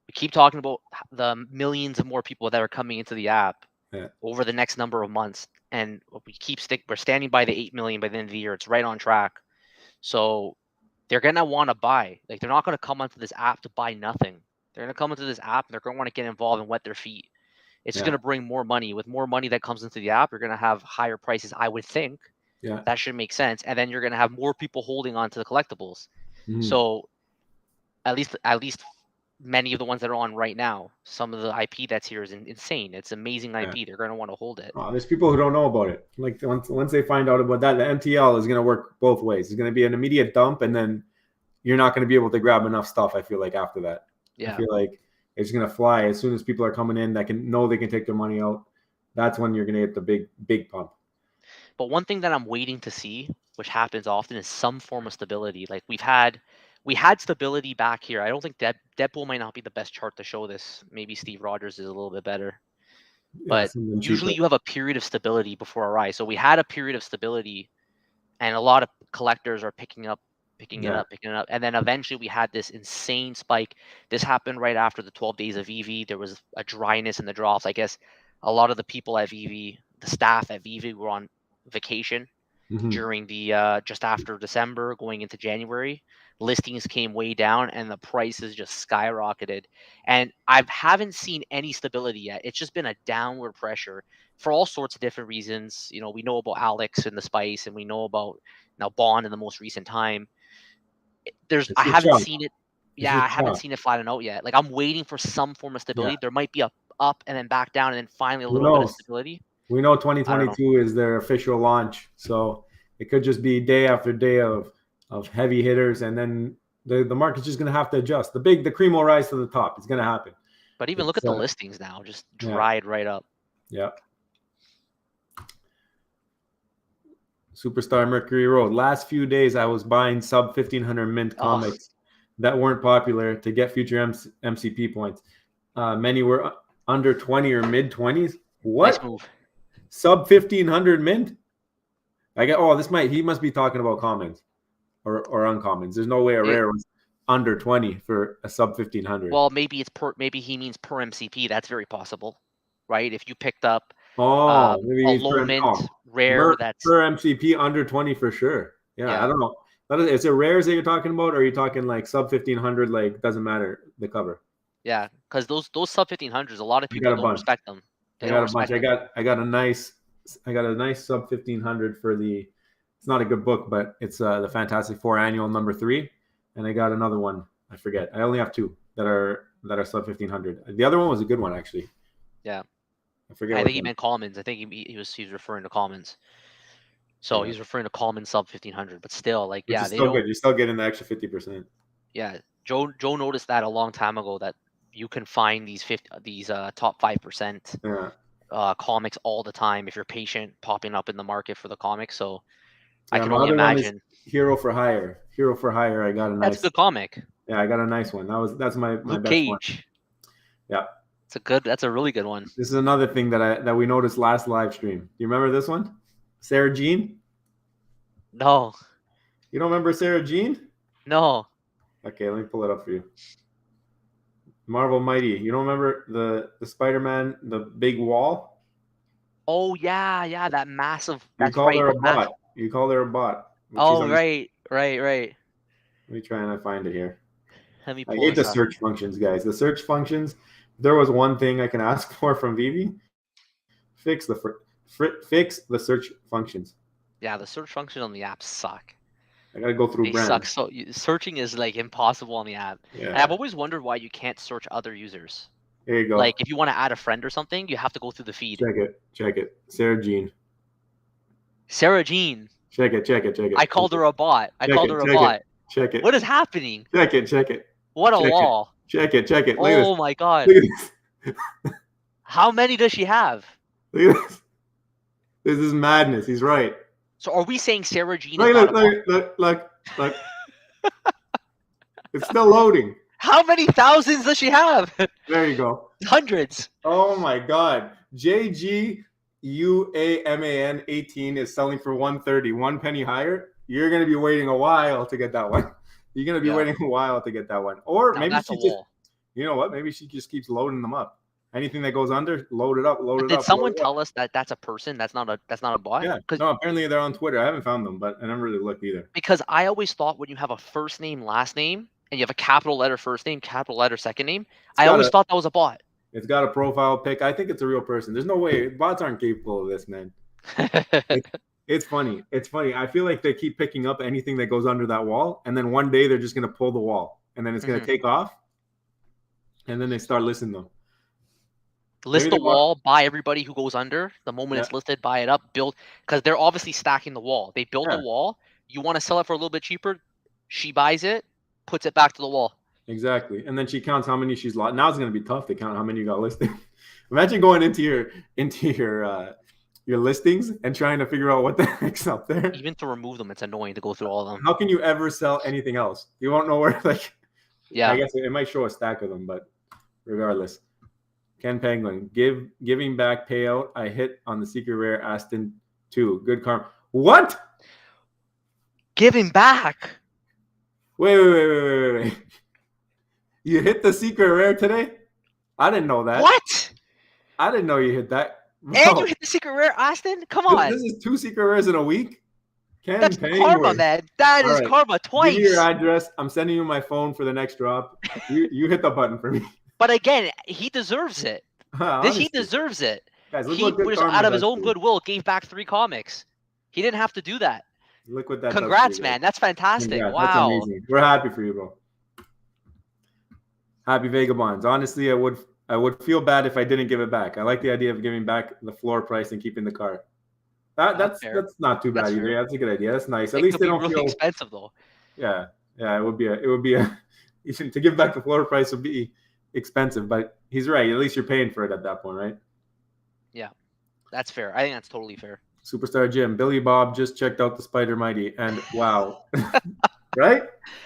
We keep talking about the millions of more people that are coming into the app over the next number of months, and we're standing by the 8 million by the end of the year. It's right on track. So they're gonna want to buy. Like, they're not gonna come onto this app to buy nothing. They're gonna come into this app and they're gonna want to get involved and wet their feet. It's just gonna bring more money. With more money that comes into the app, you're gonna have higher prices, I would think. Yeah, that should make sense. And then you're gonna have more people holding on to the collectibles. Mm-hmm. So at least many of the ones that are on right now, some of the IP that's here is insane. It's amazing IP. They're gonna want to hold it. There's people who don't know about it. Like, once they find out about that, the MTL is gonna work both ways. It's gonna be an immediate dump, and then you're not gonna be able to grab enough stuff, I feel like, after that. Yeah. I feel like it's gonna fly as soon as people are coming in that they can take their money out. That's when you're gonna get the big pump. But one thing that I'm waiting to see, which happens often, is some form of stability. Like, we had stability back here. I don't think Deadpool might not be the best chart to show this. Maybe Steve Rogers is a little bit better. But usually you have a period of stability before a rise. So we had a period of stability, and a lot of collectors are picking it up. And then eventually we had this insane spike. This happened right after the 12 days of VeVe. There was a dryness in the drops. I guess a lot of the people at VeVe, the staff at VeVe, were on vacation during the just after December going into January. Listings came way down and the prices just skyrocketed, and I haven't seen any stability yet. It's just been a downward pressure for all sorts of different reasons. We know about Alex and the Spice, and we know about now Bond in the most recent time. I haven't seen it. I haven't seen it flatten out yet. Like, I'm waiting for some form of stability. There might be a up and then back down and then finally a little bit of stability. We know 2022 is their official launch, so it could just be day after day of heavy hitters, and then the market's just going to have to adjust. The cream will rise to the top. It's going to happen. But even look at the listings now, just dried right up. Yeah. Superstar Mercury Road. Last few days, I was buying sub 1500 mint comics that weren't popular to get future MCP points. Many were under 20 or mid 20s. What? Nice move. Sub 1500 mint? He must be talking about commons or uncommons. There's no way a rare was under 20 for a sub 1500. Well, maybe he means per MCP. That's very possible, right? If you picked up maybe a low mint rare, that's per MCP under 20 for sure. Yeah, I don't know. Is it rares that you're talking about, or are you talking like sub 1500? Like, doesn't matter the cover. Yeah, because those sub 1500s, a lot of people don't respect them. I got a bunch. I got a nice sub 1500 for the. It's not a good book, but it's the Fantastic Four Annual #3, and I got another one. I forget. I only have two that are sub 1500. The other one was a good one, actually. Yeah, I forget. I think he meant commons. I think he was referring to commons. So he's referring to common sub 1500, but still, like, which is still good. You're still getting the extra 50%. Yeah, Joe noticed that a long time ago, that you can find these top 5% comics all the time if you're patient, popping up in the market for the comics. So I can only imagine. Hero for Hire. I got a nice. That's a good comic. Yeah, I got a nice one. That's my Luke best Cage. one. Yeah, that's a really good one. This is another thing that we noticed last live stream. Do you remember this one? Sarah Jean? No. You don't remember Sarah Jean? No. Okay, let me pull it up for you. Marvel Mighty. You don't remember the Spider-Man, the big wall? Oh yeah, that massive. You That's called right. her The a bot. You called her a bot. Oh right. Let me try and find it here. Let me I pull hate the this up. search functions, guys. The search functions. If there was one thing I can ask for from VeVe, fix the search functions. Yeah, the search function on the app suck. I gotta go through They brands. suck. So searching is like impossible on the app. Yeah. And I've always wondered why you can't search other users. Here you go. Like if you want to add a friend or something, you have to go through the feed. Check it. Sarah Jean. Sarah Jean. Check it. I called her a bot. Check it. What is happening? Check it. What a wall. Check it. Look at Oh this. my god. Look at this. How many does she have? Look at this. This is madness. He's right. So are we saying Sarah Jean is not a bot? Look. It's still loading. How many thousands does she have? There you go. Hundreds. Oh my god. JGUAMAN 18 is selling for 130. 1 penny higher. You're gonna be waiting a while to get that one. You're gonna be waiting a while to get that one. Or maybe she just, you know what? Maybe she just keeps loading them up. Anything that goes under, load it up. Did someone tell us that that's a person? That's not a bot? Yeah. No, apparently they're on Twitter. I haven't found them, but I never really looked either. Because I always thought when you have a first name, last name, and you have a capital letter first name, capital letter second name, I always thought that was a bot. It's got a profile pic. I think it's a real person. There's no way. Bots aren't capable of this, man. It's funny. I feel like they keep picking up anything that goes under that wall, and then one day they're just going to pull the wall, and then it's going to take off, and then they start listing them. List the wall, buy everybody who goes under. The moment it's listed, buy it up, build. Because they're obviously stacking the wall. They built the wall. You want to sell it for a little bit cheaper. She buys it, puts it back to the wall. Exactly. And then she counts how many she's lost. Now it's going to be tough to count how many you got listed. Imagine going into your listings and trying to figure out what the heck's up there. Even to remove them, it's annoying to go through all of them. How can you ever sell anything else? You won't know where, like, yeah. I guess it might show a stack of them, but regardless. Ken Penguin, giving back payout. I hit on the secret rare Aston 2. Good karma. What? Giving back? Wait. You hit the secret rare today? I didn't know that. What? I didn't know you hit that. Bro. And you hit the secret rare, Aston? Come on. This is 2 secret rares in a week? That's karma, man. That is karma twice. Give me your address. I'm sending you my phone for the next drop. You hit the button for me. But again, he deserves it. He deserves it. Guys, he was out of his own goodwill, gave back 3 comics. He didn't have to do that. Look what that Congrats, man. That's fantastic. Congrats. Wow. That's amazing. We're happy for you, bro. Happy Vagabonds. Honestly, I would feel bad if I didn't give it back. I like the idea of giving back the floor price and keeping the car. That's not too bad either. That's a good idea. That's nice. At least they don't feel expensive though. Yeah. It would be to give back the floor price would be expensive, but he's right. At least you're paying for it at that point, right? Yeah, that's fair. I think that's totally fair. Superstar Jim, Billy Bob just checked out the Spider Mighty, and wow, right?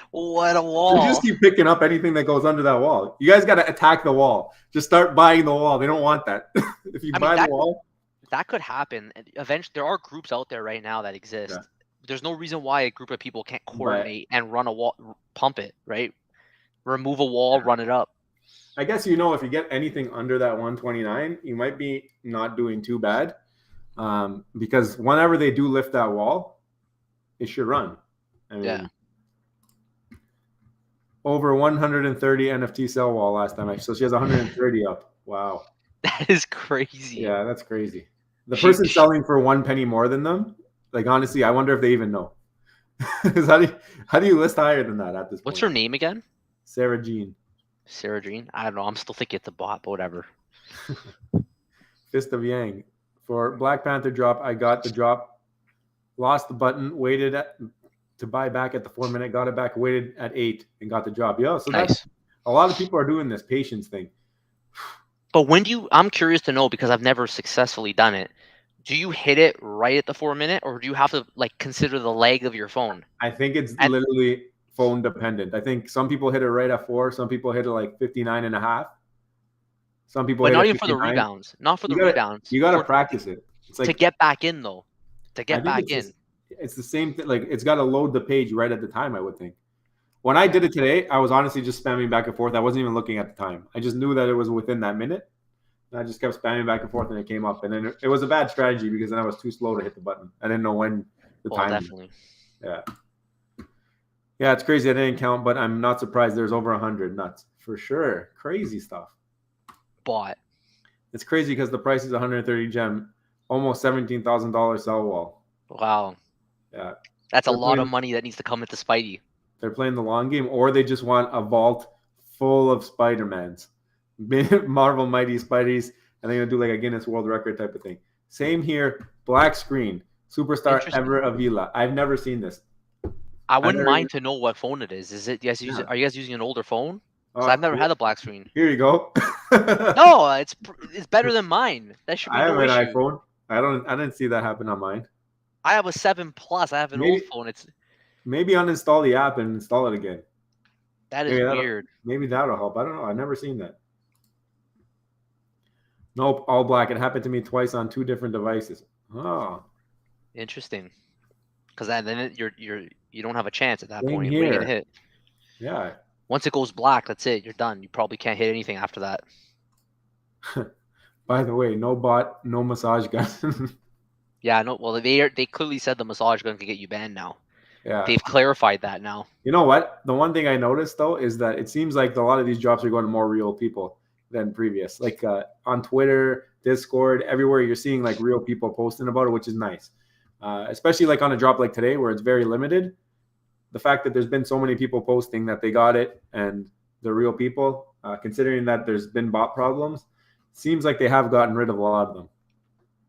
What a wall! You just keep picking up anything that goes under that wall. You guys got to attack the wall. Just start buying the wall. They don't want that. If you buy the wall, that could happen. Eventually, there are groups out there right now that exist. Yeah. There's no reason why a group of people can't coordinate and run a wall, pump it, right? Remove a wall, run it up. I guess, if you get anything under that 129, you might be not doing too bad, because whenever they do lift that wall, it should run. I mean, over 130 NFT sell wall last time. So she has 130 up. Wow. That is crazy. Yeah, that's crazy. The person selling for 1 penny more than them, like, honestly, I wonder if they even know. How do you list higher than that at this point? What's her name again? Sarah Jean. Sarah Jean? I don't know. I'm still thinking it's a bot, but whatever. Fist of Yang. For Black Panther drop, I got the drop, lost the button, waited to buy back at the 4 minute, got it back, waited at 8, and got the drop. Yeah, so that's a lot of people are doing this patience thing. But I'm curious to know, because I've never successfully done it. Do you hit it right at the 4 minute, or do you have to consider the lag of your phone? I think it's literally phone dependent. I think some people hit it right at 4. Some people hit it 59.5. Some people, but not even for the rebounds. Not for the rebounds. You got to practice it. It's to get back in though. To get back in. It's the same thing. It's got to load the page right at the time, I would think. When I did it today, I was honestly just spamming back and forth. I wasn't even looking at the time. I just knew that it was within that minute. And I just kept spamming back and forth, and it came up. And then it was a bad strategy because then I was too slow to hit the button. I didn't know when the time. Definitely. Yeah. Yeah, it's crazy. I didn't count, but I'm not surprised. There's over 100 nuts for sure. Crazy stuff. Bought. It's crazy because the price is 130 gem, almost $17,000 sell wall. Wow. Yeah. That's a lot of money that needs to come into Spidey. They're playing the long game, or they just want a vault full of Spider-Mans. Marvel Mighty Spideys, and they're going to do like a Guinness World Record type of thing. Same here. Black screen. Superstar Ever Avila. I've never seen this. I wouldn't mind to know what phone it is. Is it? Yes. Are you guys using an older phone? I've never had a black screen. Here you go. No, it's better than mine. That should be no issue. I have an iPhone. I didn't see that happen on mine. I have a 7 Plus. I have an old phone. Maybe uninstall the app and install it again. That is weird. Maybe that'll help. I don't know. I've never seen that. Nope, all black. It happened to me twice on 2 different devices. Oh, interesting. Because then you don't have a chance at that Same point. Here. You're gonna hit. Yeah. Once it goes black, that's it. You're done. You probably can't hit anything after that. By the way, no bot, no massage gun. Yeah, no. Well, they clearly said the massage gun could get you banned now. Yeah. They've clarified that now. You know what? The one thing I noticed though is that it seems like a lot of these drops are going to more real people than previous. Like on Twitter, Discord, everywhere you're seeing like real people posting about it, which is nice. Especially like on a drop like today where it's very limited. The fact that there's been so many people posting that they got it and they're real people, considering that there's been bot problems, seems like they have gotten rid of a lot of them.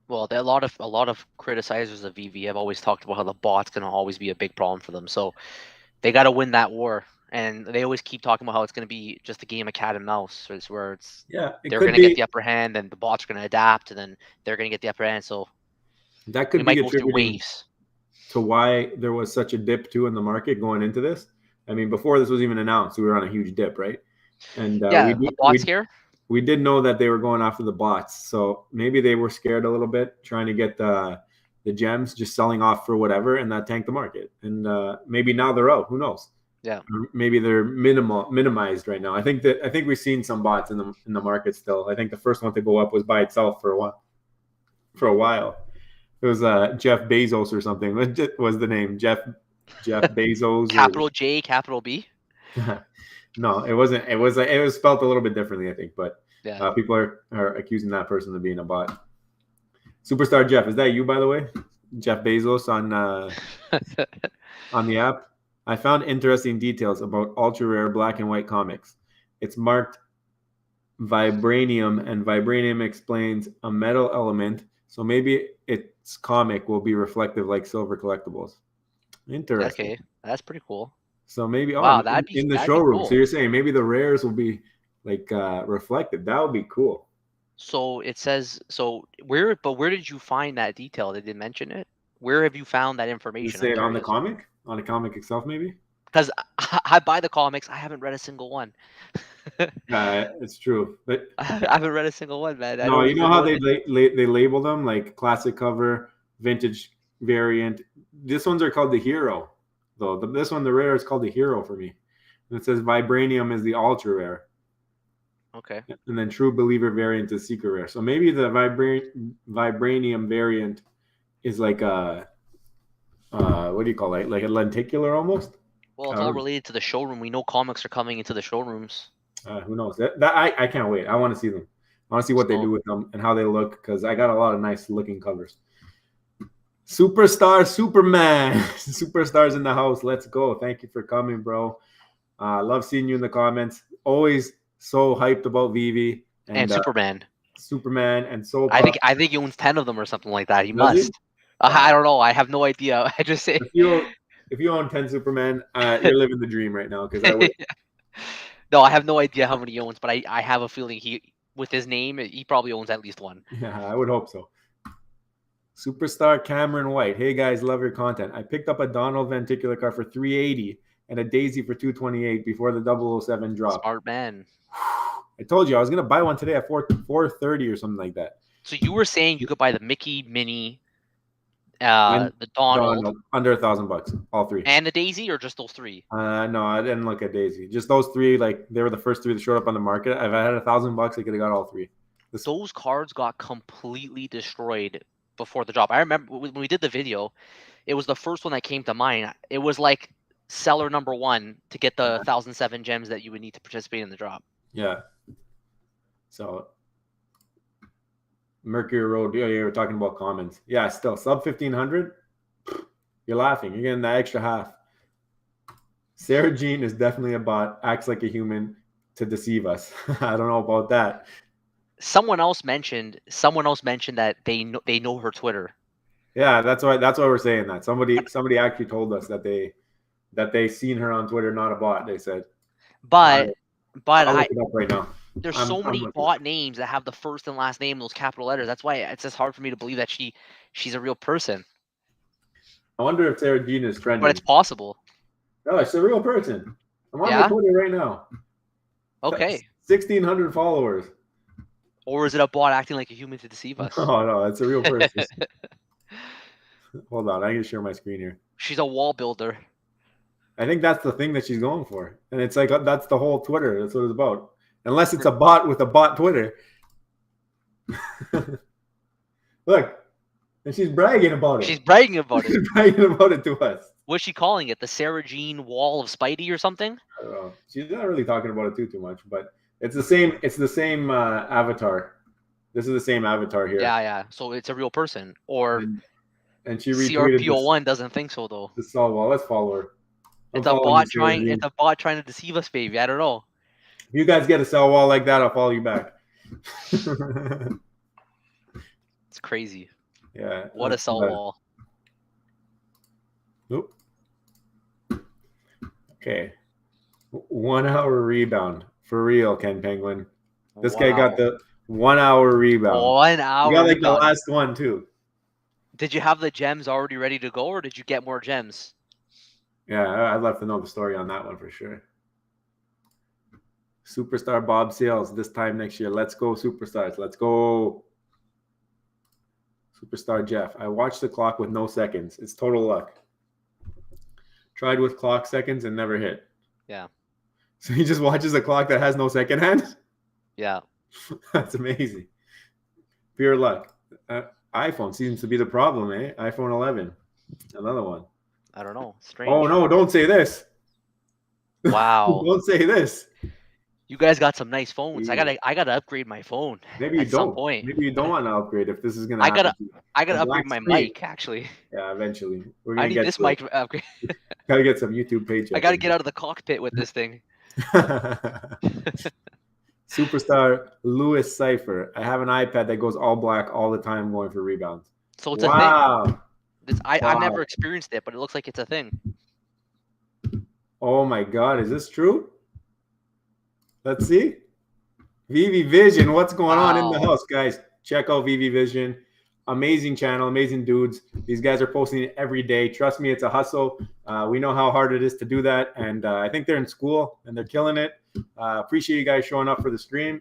Well, a lot of criticizers of VeVe have always talked about how the bot's going to always be a big problem for them. So they got to win that war. And they always keep talking about how it's going to be just a game of cat and mouse. It's where they're going to get the upper hand and the bots are going to adapt and then they're going to get the upper hand. So that could be attributing to why there was such a dip too in the market going into this. I mean, before this was even announced, we were on a huge dip, right? And the bot scare. We did know that they were going after the bots, so maybe they were scared a little bit, trying to get the gems, just selling off for whatever, and that tanked the market. And maybe now they're out. Who knows? Yeah. Or maybe they're minimized right now. I think we've seen some bots in the market still. I think the first one to go up was by itself for a while. It was Jeff Bezos or something. What was the name? Jeff Bezos. Capital J, capital B. No, it wasn't. It was spelled a little bit differently, I think. But yeah. People are accusing that person of being a bot. Superstar Jeff, is that you, by the way? Jeff Bezos on the app. I found interesting details about ultra rare black and white comics. It's marked vibranium, and vibranium explains a metal element. So maybe its comic will be reflective like silver collectibles. Interesting. Okay, that's pretty cool. So maybe in the showroom. Cool. So you're saying maybe the rares will be like reflective. That would be cool. So it says where did you find that detail? They didn't mention it. Where have you found that information? You say it on the comic? On the comic itself, maybe? Because I buy the comics. I haven't read a single one. It's true, but I haven't read a single one, man. No, you know how they label them like classic cover, vintage variant. These ones are called the hero, though. This one, the rare, is called the hero for me. And it says vibranium is the ultra rare. Okay. And then true believer variant is secret rare. So maybe the vibranium variant is like a what do you call it? Like a lenticular almost. Well, it's all related to the showroom. We know comics are coming into the showrooms. Who knows? I can't wait. I want to see them. I want to see what they do with them and how they look, because I got a lot of nice looking covers. Superstar Superman. Superstars in the house. Let's go. Thank you for coming, bro. Love seeing you in the comments. Always so hyped about VeVe and Superman. Superman and so I think he owns 10 of them or something like that. He must. I don't know. I have no idea. I just say if you own 10 Superman, you're living the dream right now, because I would. No, I have no idea how many he owns, but I have a feeling with his name, he probably owns at least one. Yeah, I would hope so. Superstar Cameron White. Hey guys, love your content. I picked up a Donald Venticular card for $380 and a Daisy for $228 before the 007 drop. Smart man. I told you I was gonna buy one today at $430 or something like that. So you were saying you could buy the Mickey Mini And The Donald, under $1,000, all three. and the Daisy, or just those three? No, I didn't look at Daisy. Just those three. Like they were the first three that showed up on the market. If I had $1,000, I could have got all three. Those cards got completely destroyed before the drop. I remember when we did the video, it was the first one that came to mind. It was like seller number one to get the 1,007 gems that you would need to participate in the drop. Yeah. So Mercury Road. Yeah, you were talking about commons. Yeah, still sub 1,500. You're laughing. You're getting that extra half. Sarah Jean is definitely a bot. Acts like a human to deceive us. I don't know about that. Someone else mentioned that they know her Twitter. Yeah, that's why we're saying that. Somebody actually told us that they seen her on Twitter, not a bot. They said. But I'll look it up right now. There's so many bot names that have the first and last name in those capital letters. That's why it's just hard for me to believe that she's a real person. I wonder if Sarah Jean is trending. But it's possible. No, it's a real person. I'm on her Twitter right now. Okay. 1,600 followers. Or is it a bot acting like a human to deceive us? Oh no, it's a real person. Hold on, I can share my screen here. She's a wall builder. I think that's the thing that she's going for, and it's like that's the whole Twitter. That's what it's about. Unless it's a bot with a bot Twitter. Look, and she's bragging about it. She's bragging about it. She's bragging about it to us. What's she calling it? The Sarah Jean Wall of Spidey or something? I don't know. She's not really talking about it too much, but it's the same. It's the same avatar. This is the same avatar here. Yeah. So it's a real person, or and she retweeted CRPO1 doesn't think so though. This well, let's follow her. It's a bot trying to deceive us, baby. I don't know. If you guys get a sell wall like that, I'll follow you back. It's crazy. Yeah. What a sell wall. Nope. Okay. 1 hour rebound. For real, Ken Penguin. This guy got the 1 hour rebound. 1 hour. You got like the last one too. Did you have the gems already ready to go, or did you get more gems? Yeah, I'd love to know the story on that one for sure. Superstar Bob Sales this time next year. Let's go, Superstars. Let's go. Superstar Jeff. I watched the clock with no seconds. It's total luck. Tried with clock seconds and never hit. Yeah. So he just watches a clock that has no second hand? Yeah. That's amazing. Pure luck. iPhone seems to be the problem, eh? iPhone 11. Another one. I don't know. Strange. Oh, no. Don't say this. Wow. Don't say this. You guys got some nice phones. Yeah. I gotta upgrade my phone. Maybe you don't. Some point. Maybe you don't want to upgrade if this is gonna happen. I gotta upgrade my mic actually. Yeah, eventually. We're gonna get this mic upgrade. Gotta get some YouTube page. I gotta get out of the cockpit with this thing. Superstar Lewis Cipher. I have an iPad that goes all black all the time going for rebounds. So it's a thing. I've never experienced it, but it looks like it's a thing. Oh my God, is this true? Let's see. VeVe Vision, what's going on in the house, guys? Check out VeVe Vision. Amazing channel, amazing dudes. These guys are posting it every day. Trust me, it's a hustle. We know how hard it is to do that, and I think they're in school and they're killing it. Appreciate you guys showing up for the stream.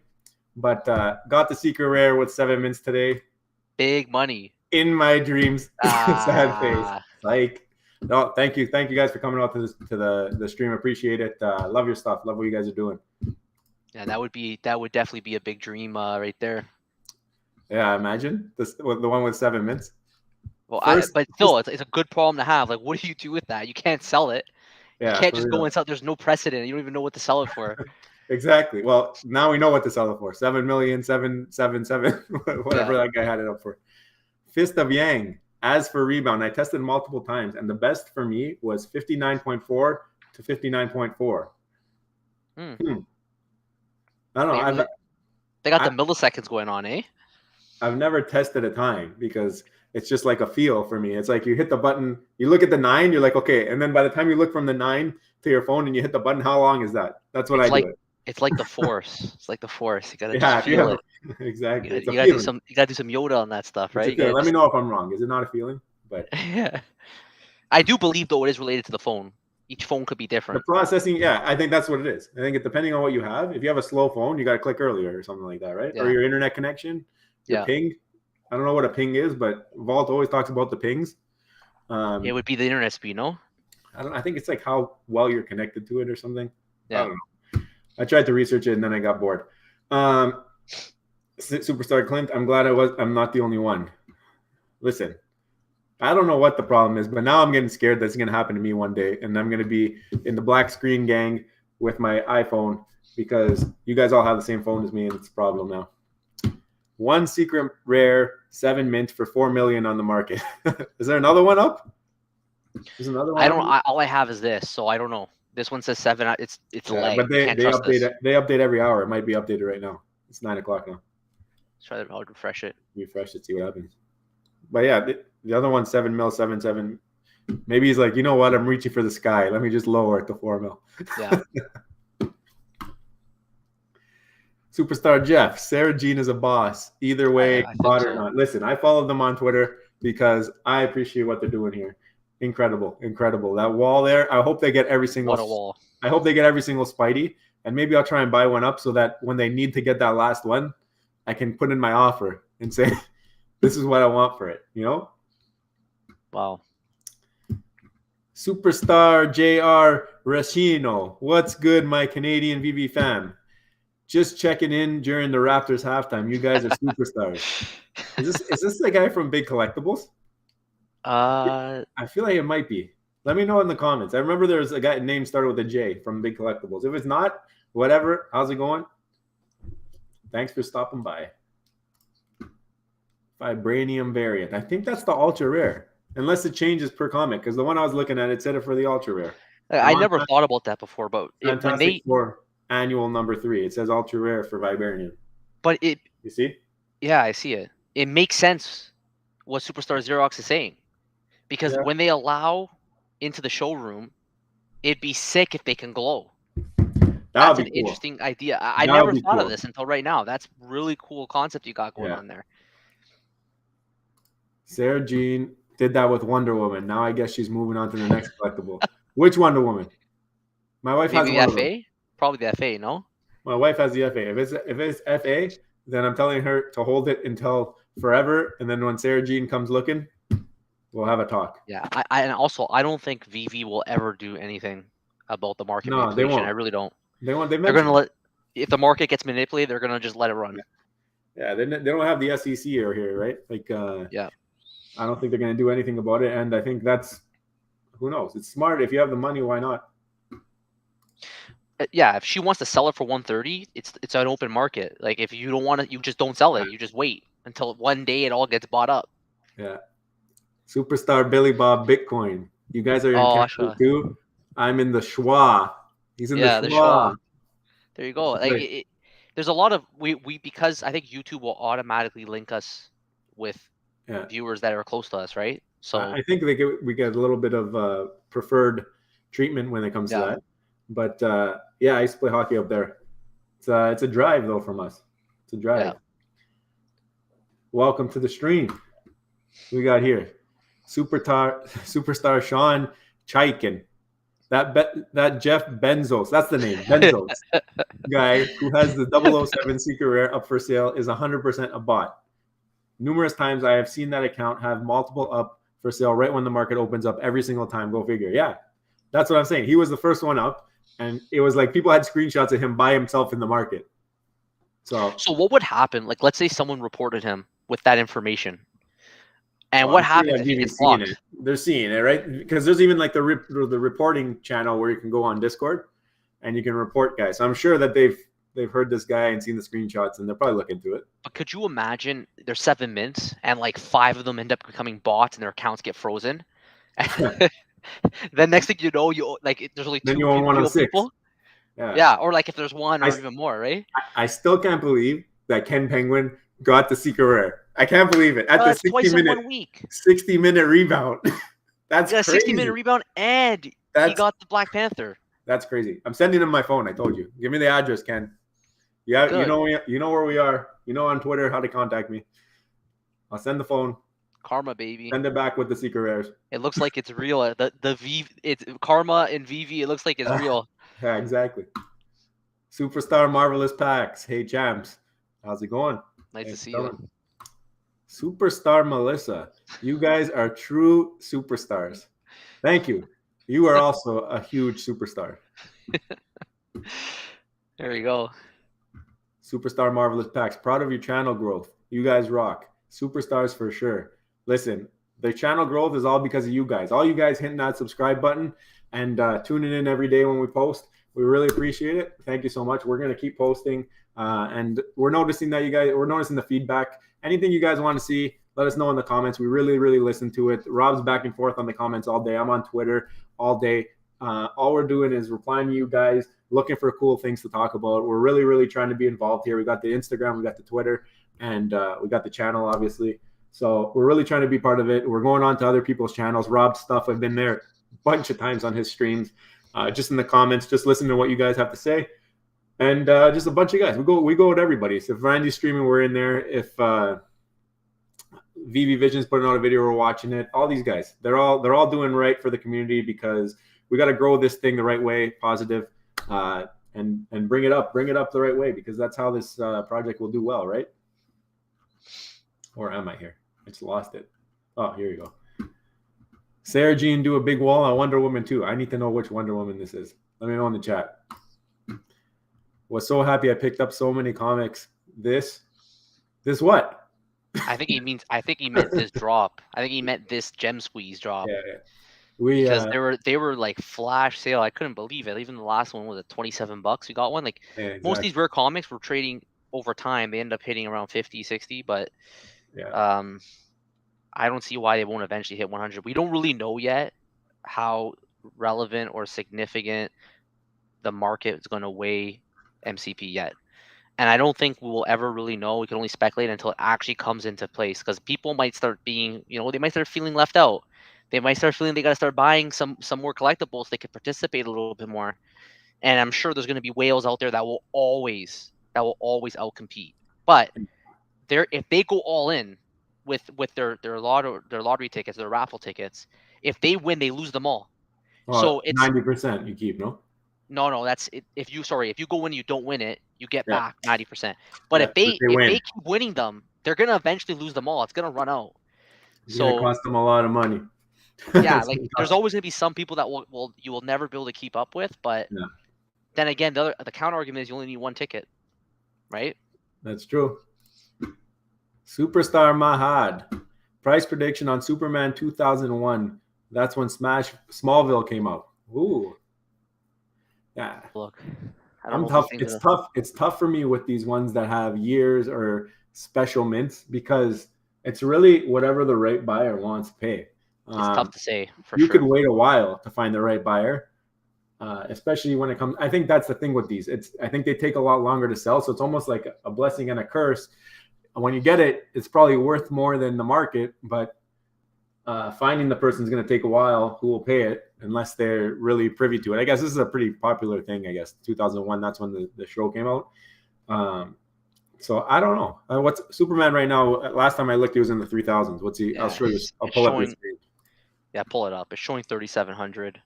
But got the secret rare with 7 minutes today. Big money. In my dreams. Sad face. Like, no, thank you guys for coming out to the stream. Appreciate it. Love your stuff. Love what you guys are doing. Yeah, that would definitely be a big dream right there. Yeah, imagine the one with 7 minutes. Well, but still, it's a good problem to have. Like, what do you do with that? You can't sell it. Yeah, you can't just go and sell. There's no precedent. You don't even know what to sell it for. Exactly. Well, now we know what to sell it for. 7,777, whatever that guy had it up for. Fist of Yang. As for rebound, I tested multiple times, and the best for me was 59.4 to 59.4. I don't know. They got the milliseconds going on, eh? I've never tested a time because it's just like a feel for me. It's like you hit the button, you look at the 9, you're like, okay. And then by the time you look from the 9 to your phone and you hit the button, how long is that? That's what I do. It's like the Force. It's like the Force. You gotta just feel it. Exactly. You gotta do some Yoda on that stuff, right? Let me know if I'm wrong. Is it not a feeling? But yeah. I do believe though it is related to the phone. Each phone could be different. The processing, yeah, I think that's what it is. I think depending on what you have, if you have a slow phone, you got to click earlier or something like that, right? Yeah. Or your internet connection, your ping. I don't know what a ping is, but Vault always talks about the pings. It would be the internet speed, no? I think it's like how well you're connected to it or something. Yeah. I don't know. I tried to research it and then I got bored. Superstar Clint, I'm glad I'm not the only one. Listen, I don't know what the problem is, but now I'm getting scared that's going to happen to me one day, and I'm going to be in the black screen gang with my iPhone because you guys all have the same phone as me, and it's a problem now. One secret rare 7 mint for 4 million on the market. Is there another one up? There's another one. I don't. All I have is this, so I don't know. This one says 7. It's lag. But they update it. They update every hour. It might be updated right now. It's 9 o'clock now. Let's try to refresh it. Refresh it, see what happens. But yeah, the other one's 7 mil, 7. Maybe he's like, you know what? I'm reaching for the sky. Let me just lower it to 4 mil. Yeah. Superstar Jeff, Sarah Jean is a boss. Either way, bot or so. not. Listen, I followed them on Twitter because I appreciate what they're doing here. Incredible. That wall there. I hope they get every single. What a wall. I hope they get every single Spidey, and maybe I'll try and buy one up so that when they need to get that last one, I can put in my offer and say, "This is what I want for it." You know. Wow. Superstar JR Racino, what's good, my Canadian VeVe fam? Just checking in during the Raptors halftime. You guys are superstars. Is this the guy from Big Collectibles? I feel like it might be. Let me know in the comments. I remember there was a guy name started with a J from Big Collectibles. If it's not, whatever. How's it going? Thanks for stopping by. Vibranium variant. I think that's the ultra rare. Unless it changes per comic, because the one I was looking at, it said it for the ultra rare. I never thought about that before, but Fantastic Four annual number 3. It says ultra rare for Vibranium. But you see? Yeah, I see it. It makes sense what Superstar Xerox is saying, because when they allow into the showroom, it'd be sick if they can glow. That's an interesting idea. I never thought of this until right now. That's really cool concept you got going on there. Sarah Jean did that with Wonder Woman. Now I guess she's moving on to the next collectible. Which Wonder Woman? My wife has one of them. Probably the FA, no? My wife has the FA. If it's FA, then I'm telling her to hold it until forever, and then when Sarah Jean comes looking, we'll have a talk. Yeah, I don't think VeVe will ever do anything about the market manipulation. They won't. I really don't. They're going to let, if the market gets manipulated, they're going to just let it run. Yeah, they don't have the SEC here, right? Like, yeah. I don't think they're going to do anything about it, and I think that's, who knows? It's smart. If you have the money, why not? Yeah, if she wants to sell it for 130, it's an open market. Like, if you don't want it, you just don't sell it. You just wait until one day it all gets bought up. Yeah. Superstar Billy Bob Bitcoin. You guys are in Canada too. I'm in the Schwa. He's in the Schwa. There you go. Like, there's a lot of we because I think YouTube will automatically link us with viewers that are close to us, right? So I think we get a little bit of preferred treatment when it comes to that. But I used to play hockey up there. It's a drive though from us. It's a drive. Yeah. Welcome to the stream. We got here superstar Sean Chaikin. That Jeff Benzos, that's the name, Benzos guy who has the 007 secret rare up for sale is 100% a bot. Numerous times I have seen that account have multiple up for sale right when the market opens up every single time. Go figure. Yeah, that's what I'm saying. He was the first one up, and it was like people had screenshots of him by himself in the market. So what would happen? Like, let's say someone reported him with that information. And what happens if he gets blocked? They're seeing it, right? Because there's even like the reporting channel where you can go on Discord and you can report guys. So I'm sure that they've heard this guy and seen the screenshots and they're probably looking into it. But could you imagine there's 7 mints and like 5 of them end up becoming bots and their accounts get frozen? Then next thing you know, there's only 2 then you own 1 of 6. People. Yeah, or like if there's 1 or even more, right? I still can't believe that Ken Penguin got the secret rare. I can't believe it. At the 60-minute rebound. That's crazy. 60-minute rebound, and he got the Black Panther. That's crazy. I'm sending him my phone. I told you. Give me the address, Ken. Yeah, you know where we are. You know on Twitter how to contact me. I'll send the phone. Karma, baby. Send it back with the secret rares. It looks like it's real. It's Karma and VeVe. It looks like it's real. Yeah, exactly. Superstar Marvelous Packs. Hey, champs. How's it going? Nice to see you. Superstar Melissa. You guys are true superstars. Thank you. You are also a huge superstar. There we go. Superstar Marvelous Packs. Proud of your channel growth. You guys rock. Superstars for sure. Listen, the channel growth is all because of you guys. All you guys hitting that subscribe button and tuning in every day when we post. We really appreciate it. Thank you so much. We're going to keep posting. And we're noticing that we're noticing the feedback. Anything you guys want to see, let us know in the comments. We really, really listen to it. Rob's back and forth on the comments all day. I'm on Twitter all day. All we're doing is replying to you guys, looking for cool things to talk about. We're really, really trying to be involved here. We got the Instagram, we got the Twitter, and we got the channel, obviously. So we're really trying to be part of it. We're going on to other people's channels. Rob's stuff, I've been there a bunch of times on his streams, just in the comments, just listening to what you guys have to say. And just a bunch of guys. We go with everybody. So if Randy's streaming, we're in there. If VeVe Vision's putting out a video, we're watching it. All these guys, they're all doing right for the community, because we got to grow this thing the right way, positive, and bring it up the right way, because that's how this project will do well, right? Or am I here? I just lost it. Oh, here you go. Sarah Jean do a big wall on Wonder Woman too. I need to know which Wonder Woman this is. Let me know in the chat. Was so happy I picked up so many comics. This what? I think he meant this drop. I think he meant this gem squeeze drop. Yeah. Because they were like flash sale. I couldn't believe it. Even the last one was at $27. We got one. Like most of these rare comics were trading over time. They end up hitting around 50, 60, but I don't see why they won't eventually hit 100. We don't really know yet how relevant or significant the market is going to weigh MCP yet. And I don't think we will ever really know. We can only speculate until it actually comes into place, because people might start being, they might start feeling left out. They might start feeling they got to start buying some more collectibles. They could participate a little bit more. And I'm sure there's going to be whales out there that will always outcompete. But if they go all in with their lottery tickets, their raffle tickets, if they win, they lose them all. Well, so it's 90% you keep, no? No, that's it. If you go in and you don't win it, you get back 90%. But if they keep winning them, they're gonna eventually lose them all. It's gonna run out. It's gonna cost them a lot of money. Yeah, like there's always gonna be some people that you will never be able to keep up with. But then again, the counter argument is you only need one ticket, right? That's true. Superstar Mahad, price prediction on Superman 2001. That's when Smallville came out. Ooh. Yeah. Look, I'm tough. It's tough. It's tough for me with these ones that have years or special mints, because it's really whatever the right buyer wants to pay. It's tough to say. You could wait a while to find the right buyer, especially when it comes. I think that's the thing with these. I think they take a lot longer to sell, so it's almost like a blessing and a curse. When you get it, it's probably worth more than the market, but finding the person is going to take a while who will pay it, unless they're really privy to it. I guess this is a pretty popular thing. I guess 2001, that's when the show came out. So I don't know. What's Superman right now? Last time I looked, he was in the 3000s. What's he? I'll show you. I'll pull up his screen. Yeah, pull it up. It's showing 3,700.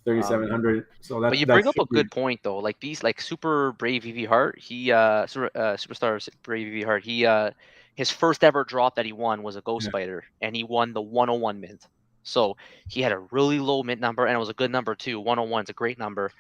3,700. So that's. But you bring up a good point though. Like these, like Super Brave VeVe Heart. Superstar Brave VeVe Heart. His first ever drop that he won was a Ghost Spider, and he won the 101 mint. So he had a really low mint number, and it was a good number too. 101 is a great number,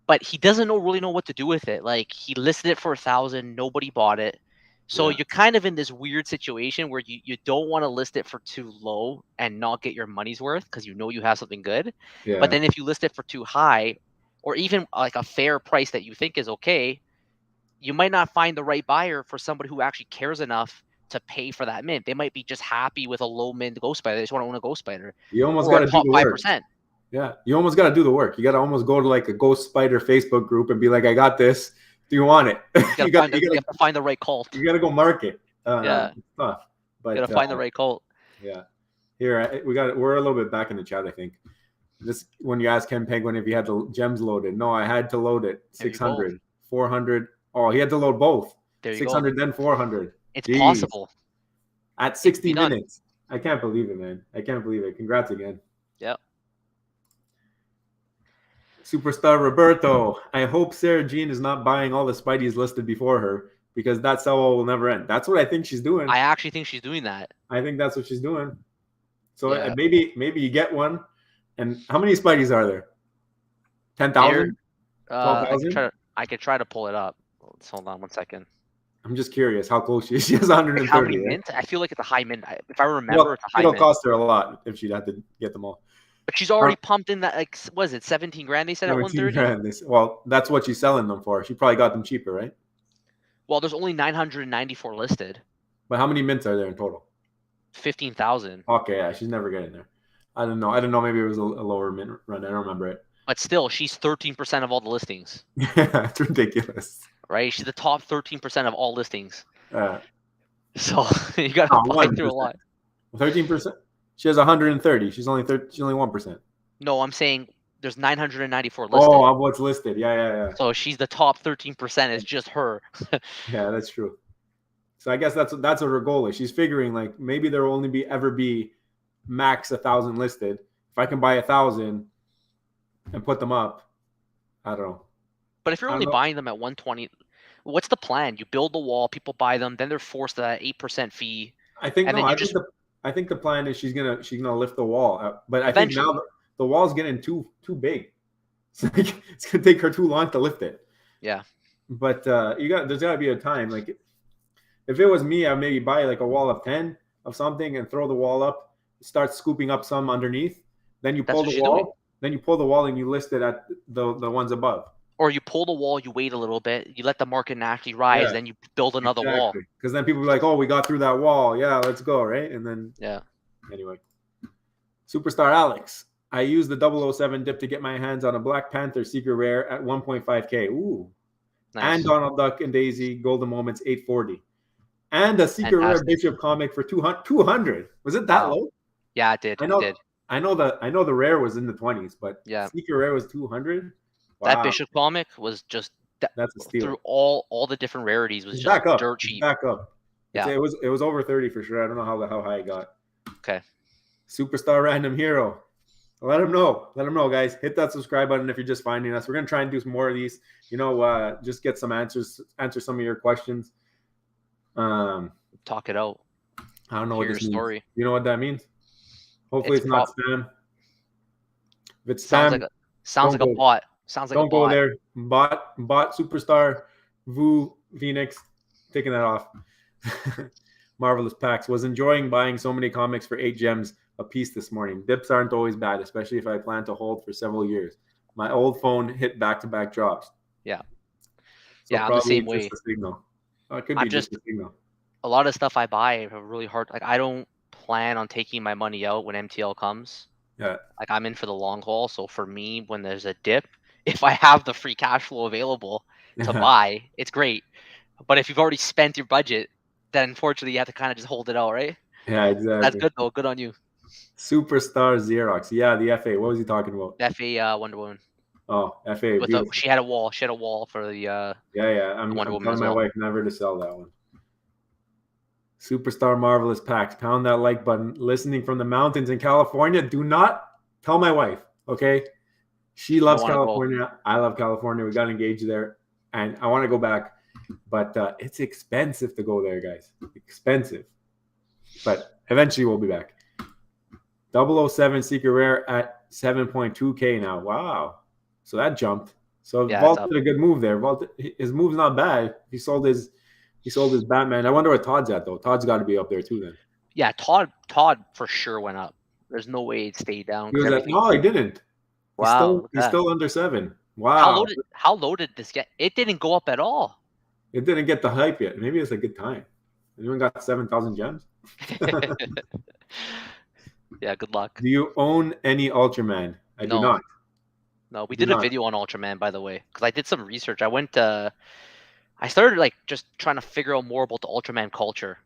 but he doesn't really know what to do with it. Like he listed it for 1,000, nobody bought it. So you're kind of in this weird situation where you don't want to list it for too low and not get your money's worth, because you have something good. Yeah. But then if you list it for too high, or even like a fair price that you think is okay, you might not find the right buyer for somebody who actually cares enough to pay for that mint. They might be just happy with a low mint Ghost Spider. They just want to own a Ghost Spider. You almost got to do the work. 5%. Yeah, you almost got to do the work. You got to almost go to like a Ghost Spider Facebook group and be like, I got this. Do you want it? You got to find the right cult. You got to go market. It's tough. But you got to find the right cult. Yeah. Here, we're a little bit back in the chat, I think. This when you ask Ken Penguin if he had the gems loaded. No, I had to load it. 600, 400. Oh, he had to load both. 600, then 400. It's possible. At 60 minutes. I can't believe it, man. I can't believe it. Congrats again. Yep. Superstar Roberto. I hope Sarah Jean is not buying all the Spideys listed before her, because that sell will never end. That's what I think she's doing. I actually think she's doing that. I think that's what she's doing. So Yeah. maybe you get one. And how many Spideys are there? 10,000? 12,000? I could try to pull it up. Let's hold on one second. I'm just curious how close she is. She has Like 130. how many right? mint? I feel like it's a high mint. If I remember, Well, it's a high it'll mint. cost her a lot if she'd have to get them all. But she's already pumped in that, like, what is it, 17 grand they said at 17 130? grand. Well, that's what she's selling them for. She probably got them cheaper, right? Well, there's only 994 listed. But how many mints are there in total? 15,000. Okay, yeah, she's never getting there. I don't know. Maybe it was a lower mint run. I don't remember it. But still, she's 13% of all the listings. Yeah, it's ridiculous. Right? She's the top 13% of all listings. So you got to buy through a lot. 13%. She has 130. She's only 1%. No, I'm saying there's 994 listed. Oh, of what's listed. Yeah. So she's the top 13%. It's just her. Yeah, that's true. So I guess that's what her goal is. She's figuring like maybe there will only ever be max 1,000 listed. If I can buy 1,000 and put them up, I don't know. But if you're only buying them at 120, what's the plan? You build the wall, people buy them, then they're forced to that 8% fee. I think I think the plan is she's gonna lift the wall, but I think now the wall's getting too big. It's gonna take her too long to lift it. Yeah. But there's gotta be a time. Like if it was me, I'd maybe buy like a wall of 10 of something and throw the wall up, start scooping up some underneath. Then you pull the wall. Then you pull the wall and you list it at the ones above. Or you pull the wall, you wait a little bit, you let the market naturally rise, then you build another wall. Because then people be like, "Oh, we got through that wall. Yeah, let's go." Right? And then Anyway, Superstar Alex. I used the 007 dip to get my hands on a Black Panther Secret Rare at 1.5K. Ooh. Nice. And Donald Duck and Daisy Golden Moments 840. And a Secret Rare Bishop comic for 200. Was it that low? Yeah, it did. I know the rare was in the 20s, but Secret Rare was 200. Wow. That Bishop comic was just that's a steal. Through all the different rarities was just dirt cheap. Back up. Yeah. It was over 30 for sure. I don't know how high it got. Okay. Superstar Random Hero. Let them know. Let them know, guys. Hit that subscribe button if you're just finding us. We're gonna try and do some more of these. Just get some answer some of your questions. Talk it out. I don't know what this means. You know what that means? Hopefully it's not spam. If it's spam, sounds like a bot. Sounds like don't go there. Bot Superstar Phoenix. Taking that off. Marvelous Packs. Was enjoying buying so many comics for 8 gems a piece this morning. Dips aren't always bad, especially if I plan to hold for several years. My old phone hit back-to-back drops. Yeah. So I'm the same way. Just a signal. It could be just a signal. A lot of stuff I buy are really hard. Like I don't plan on taking my money out when MTL comes. Yeah. Like I'm in for the long haul. So for me, when there's a dip, if I have the free cash flow available to buy, it's great. But if you've already spent your budget, then unfortunately you have to kind of just hold it out, right? Yeah, exactly. That's good though. Good on you. Superstar Xerox. Yeah, the FA. What was he talking about? FA Wonder Woman. Oh, FA. She had a wall. She had a wall for the I'm telling my wife never to sell that one. Superstar Marvelous Packs. Pound that like button. Listening from the mountains in California. Do not tell my wife, okay? She loves California. I love California. We got engaged there, and I want to go back, but it's expensive to go there, guys. Expensive, but eventually we'll be back. 007 Secret Rare at 7.2K now. Wow, so that jumped. So Vault did a good move there. Vault, his move's not bad. He sold his Batman. I wonder what Todd's at though. Todd's got to be up there too then. Yeah, Todd for sure went up. There's no way it stayed down. No, he didn't. Wow, he's still under 7. Wow. How low did this get? It didn't go up at all. It didn't get the hype yet. Maybe it's a good time. Anyone got 7,000 gems? Yeah, good luck. Do you own any Ultraman? I do not. No, we did a video on Ultraman, by the way, because I did some research. I started just trying to figure out more about the Ultraman culture,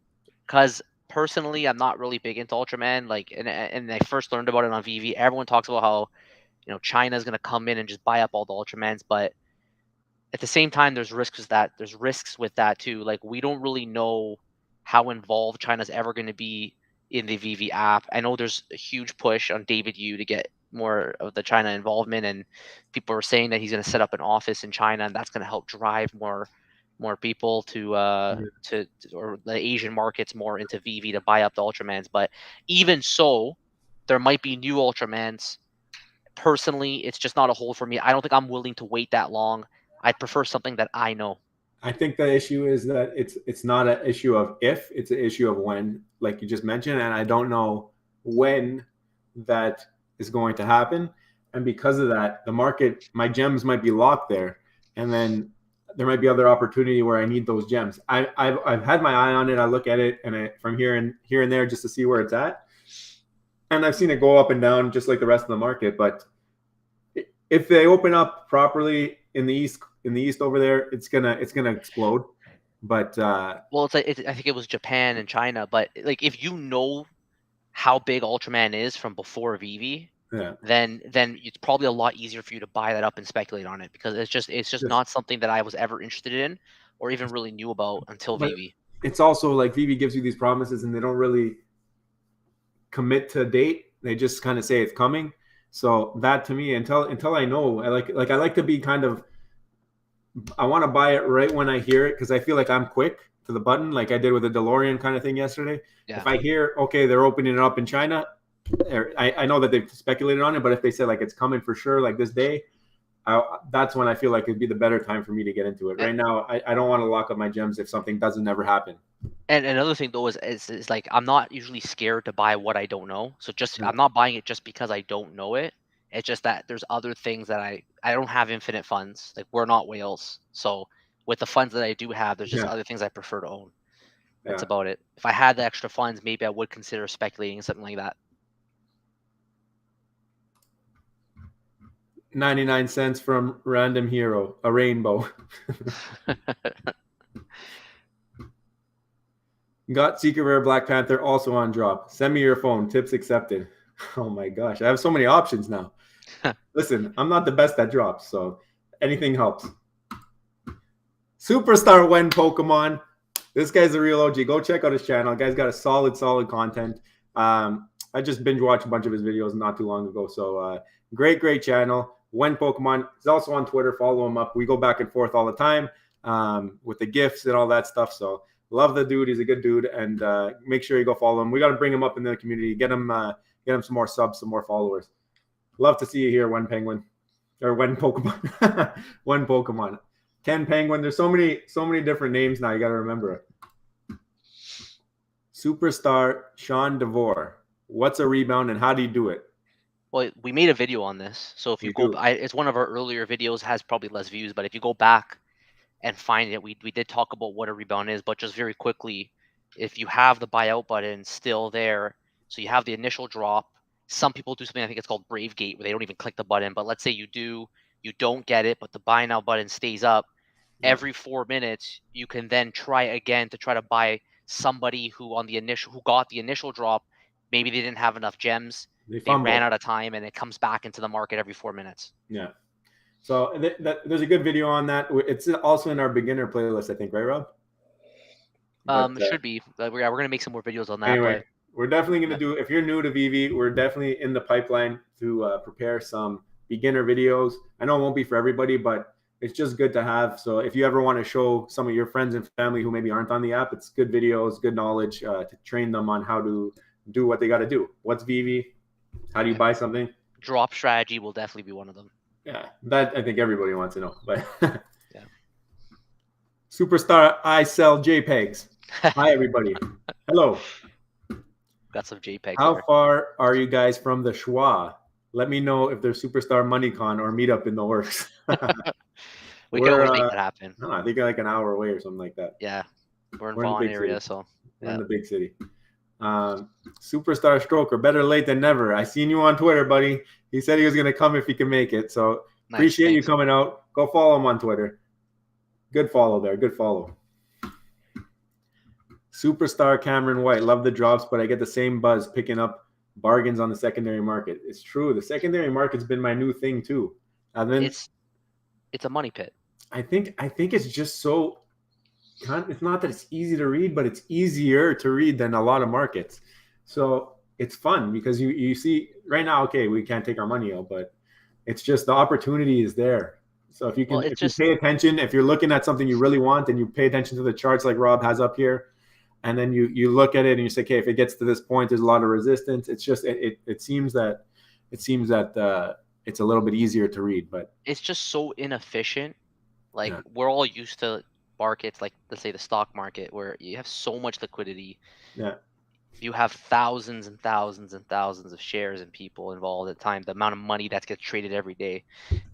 because personally, I'm not really big into Ultraman. And I first learned about it on VeVe. Everyone talks about how China's gonna come in and just buy up all the Ultramans, but at the same time, there's risks with that. There's risks with that too. Like we don't really know how involved China's ever going to be in the VeVe app. I know there's a huge push on David Yu to get more of the China involvement, and people are saying that he's going to set up an office in China, and that's going to help drive more people to or the Asian markets more into VeVe to buy up the Ultramans. But even so, There might be new Ultramans. Personally, it's just not a hold for me. I don't think I'm willing to wait that long. I'd prefer something that I know. I think the issue is that it's not an issue of if, it's an issue of when, like you just mentioned, and I don't know when that is going to happen. And because of that, the market, my gems might be locked there, and then there might be other opportunity where I need those gems. I've had my eye on it. I look at it from here and there just to see where it's at, and I've seen it go up and down just like the rest of the market. But if they open up properly in the east over there, it's gonna explode. But well, it's like I think it was Japan and China, but like if you know how big Ultraman is from before VeVe, yeah, then it's probably a lot easier for you to buy that up and speculate on it, because it's just not something that I was ever interested in or even really knew about until VeVe. It's also like VeVe gives you these promises and they don't really commit to a date. They just kind of say it's coming. So that to me, until I know, I like to be kind of, I want to buy it right when I hear it, because I feel like I'm quick to the button, like I did with the DeLorean kind of thing yesterday. Yeah. If I hear, okay, they're opening it up in China, I know that they've speculated on it, but if they say like it's coming for sure, like this day, that's when I feel like it'd be the better time for me to get into it. Right now, I don't want to lock up my gems if something doesn't ever happen. And another thing though is like, I'm not usually scared to buy what I don't know. So I'm not buying it just because I don't know it. It's just that there's other things that I don't have infinite funds. Like, we're not whales. So with the funds that I do have, there's just other things I prefer to own. That's about it. If I had the extra funds, maybe I would consider speculating something like that. 99 cents from Random Hero, a rainbow. Got Secret Rare Black Panther also on drop. Send me your phone. Tips accepted. Oh my gosh. I have so many options now. Listen, I'm not the best at drops, so anything helps. Superstar Wen Pokemon. This guy's a real OG. Go check out his channel. Guy's got a solid content. I just binge watched a bunch of his videos not too long ago. So great channel. Wen Pokemon. He's also on Twitter. Follow him up. We go back and forth all the time with the gifts and all that stuff. So love the dude. He's a good dude. And make sure you go follow him. We got to bring him up in the community. Get him some more subs, some more followers. Love to see you here, Wen Penguin. Or Wen Pokemon. Wen Pokemon. Ken Penguin. There's so many different names now. You got to remember it. Superstar Sean DeVore. What's a rebound and how do you do it? Well, we made a video on this. So if you go, it's one of our earlier videos, has probably less views, but if you go back and find it, we did talk about what a rebound is. But just very quickly, if you have the buyout button still there, so you have the initial drop. Some people do something, I think it's called Brave Gate, where they don't even click the button. But let's say you don't get it, but the buy now button stays up. Every 4 minutes, you can then try again to try to buy somebody who got the initial drop. Maybe they didn't have enough gems. They ran out of time, and it comes back into the market every 4 minutes. Yeah. So there's a good video on that. It's also in our beginner playlist, I think, right, Rob? It should be. We're going to make some more videos on that. Anyway, we're definitely going to do, if you're new to VeVe, we're definitely in the pipeline to prepare some beginner videos. I know it won't be for everybody, but it's just good to have. So if you ever want to show some of your friends and family who maybe aren't on the app, it's good videos, good knowledge to train them on how to do what they got to do. What's VeVe? How do you buy something? Drop strategy will definitely be one of them. Yeah, that I think everybody wants to know. But yeah. Superstar, I sell JPEGs. Hi, everybody. Hello. Got some JPEGs. How far are you guys from the Schwa? Let me know if there's Superstar MoneyCon or meetup in the works. we can always make that happen. No, I think like an hour away or something like that. Yeah, we're in Vaughan area, so we're in the big city. Superstar Stroker, better late than never. I seen you on Twitter, buddy. He said he was going to come if he can make it. So appreciate you coming out. Go follow him on Twitter. Good follow there. Good follow. Superstar Cameron White. Love the drops, but I get the same buzz picking up bargains on the secondary market. It's true. The secondary market's been my new thing too. It's a money pit. I think it's just so. It's not that it's easy to read, but it's easier to read than a lot of markets. So it's fun because you see right now, okay, we can't take our money out, but it's just the opportunity is there. So if you can, you pay attention, if you're looking at something you really want and you pay attention to the charts like Rob has up here, and then you look at it and you say, okay, if it gets to this point, there's a lot of resistance. It's just it seems that it's a little bit easier to read, but it's just so inefficient. Like yeah, we're all used to markets, like let's say the stock market, where you have so much liquidity. yeah, You have thousands and thousands and thousands of shares and people involved at the time. The amount of money that gets traded every day,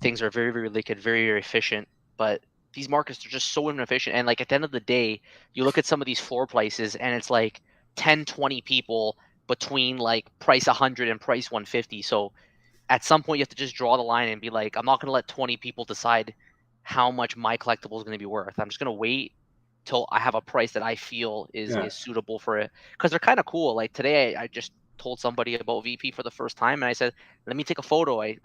things are very, very liquid, very, very efficient. But these markets are just so inefficient. And like at the end of the day, you look at some of these floor prices, and it's like 10, 20 people between like price 100 and price 150. So at some point you have to just draw the line and be like, I'm not going to let 20 people decide how much my collectible is going to be worth. I'm just going to wait till I have a price that I feel is yeah, suitable for it, because they're kind of cool. Like today I just told somebody about VP for the first time, and I said, let me take a photo. I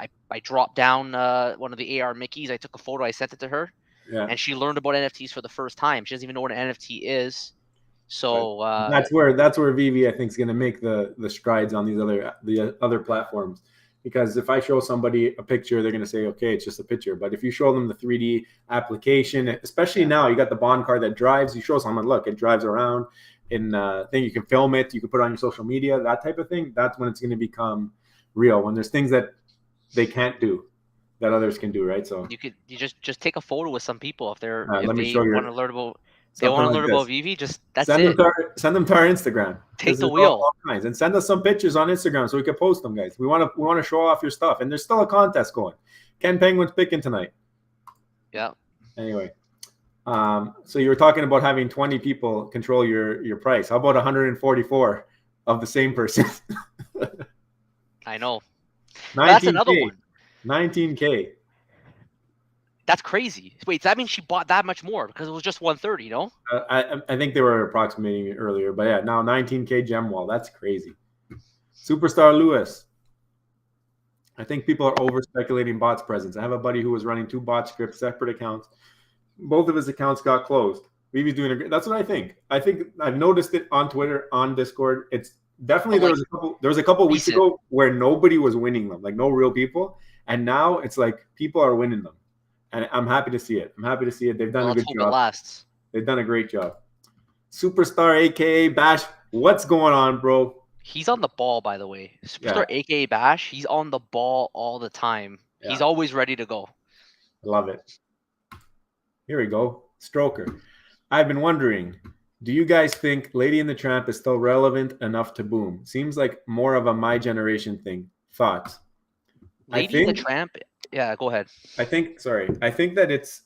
dropped down one of the AR Mickeys. I took a photo, I sent it to her, yeah. and she learned about NFTs for the first time. She doesn't even know what an NFT is. But So that's where VeVe I think is going to make the strides on the other platforms. Because if I show somebody a picture, they're going to say, okay, it's just a picture. But if you show them the 3D application, especially now, you got the Bond car that drives. You show someone, look, it drives around. In thing, you can film it, you can put it on your social media, that type of thing. That's when it's going to become real. When there's things that they can't do that others can do, right? So you just take a photo with some people if let me they show want you to learn about something like this. VeVe. Just that's Send them it. to our Instagram, Take because the there's wheel. all kinds, and send us some pictures on Instagram so we can post them, guys. We want to show off your stuff, and there's still a contest going. Ken Penguin's picking tonight. Yeah. Anyway, so you were talking about having 20 people control your price. How about 144 of the same person? I know. That's another 19K, one. 19K. That's crazy. Wait, that means she bought that much more because it was just 130, you know? I think they were approximating it earlier, but yeah, now 19K gem wall. That's crazy. Superstar Lewis. I think people are over speculating bots' presence. I have a buddy who was running 2 bot scripts, separate accounts. Both of his accounts got closed. VeVe's doing a great. That's what I think. I think I've noticed it on Twitter, on Discord. It's definitely But there was a couple weeks recent. ago where nobody was winning them, like no real people, and now it's like people are winning them, and I'm happy to see it. I'm happy to see it. They've done Well, a let's good hope it job. lasts. They've done a great job. Superstar, aka Bash, what's going on, bro? He's on the ball, by the way. Yeah, Superstar, aka Bash, he's on the ball all the time. yeah, He's always ready to go. I love it. Here we go. Stroker. I've been wondering, do you guys think Lady and the Tramp is still relevant enough to boom? Seems like more of a my generation thing. Thoughts? Lady and the Tramp, yeah, go ahead. I think that it's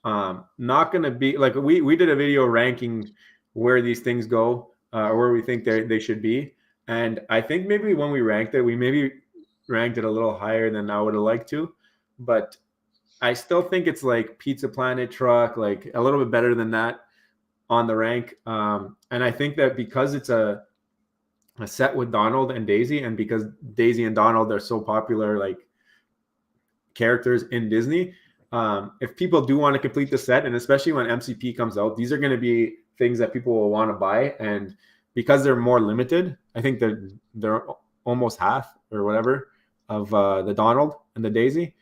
not going to be like we did a video ranking where these things go, or where we think they should be. And I think maybe when we ranked it, we maybe ranked it a little higher than I would have liked to. But I still think it's like Pizza Planet Truck, like a little bit better than that on the rank. And I think that because it's a set with Donald and Daisy, and because Daisy and Donald are so popular, like characters in Disney, if people do want to complete the set, and especially when MCP comes out, these are going to be things that people will want to buy. And because they're more limited, I think they're almost half or whatever of the Donald and the Daisy.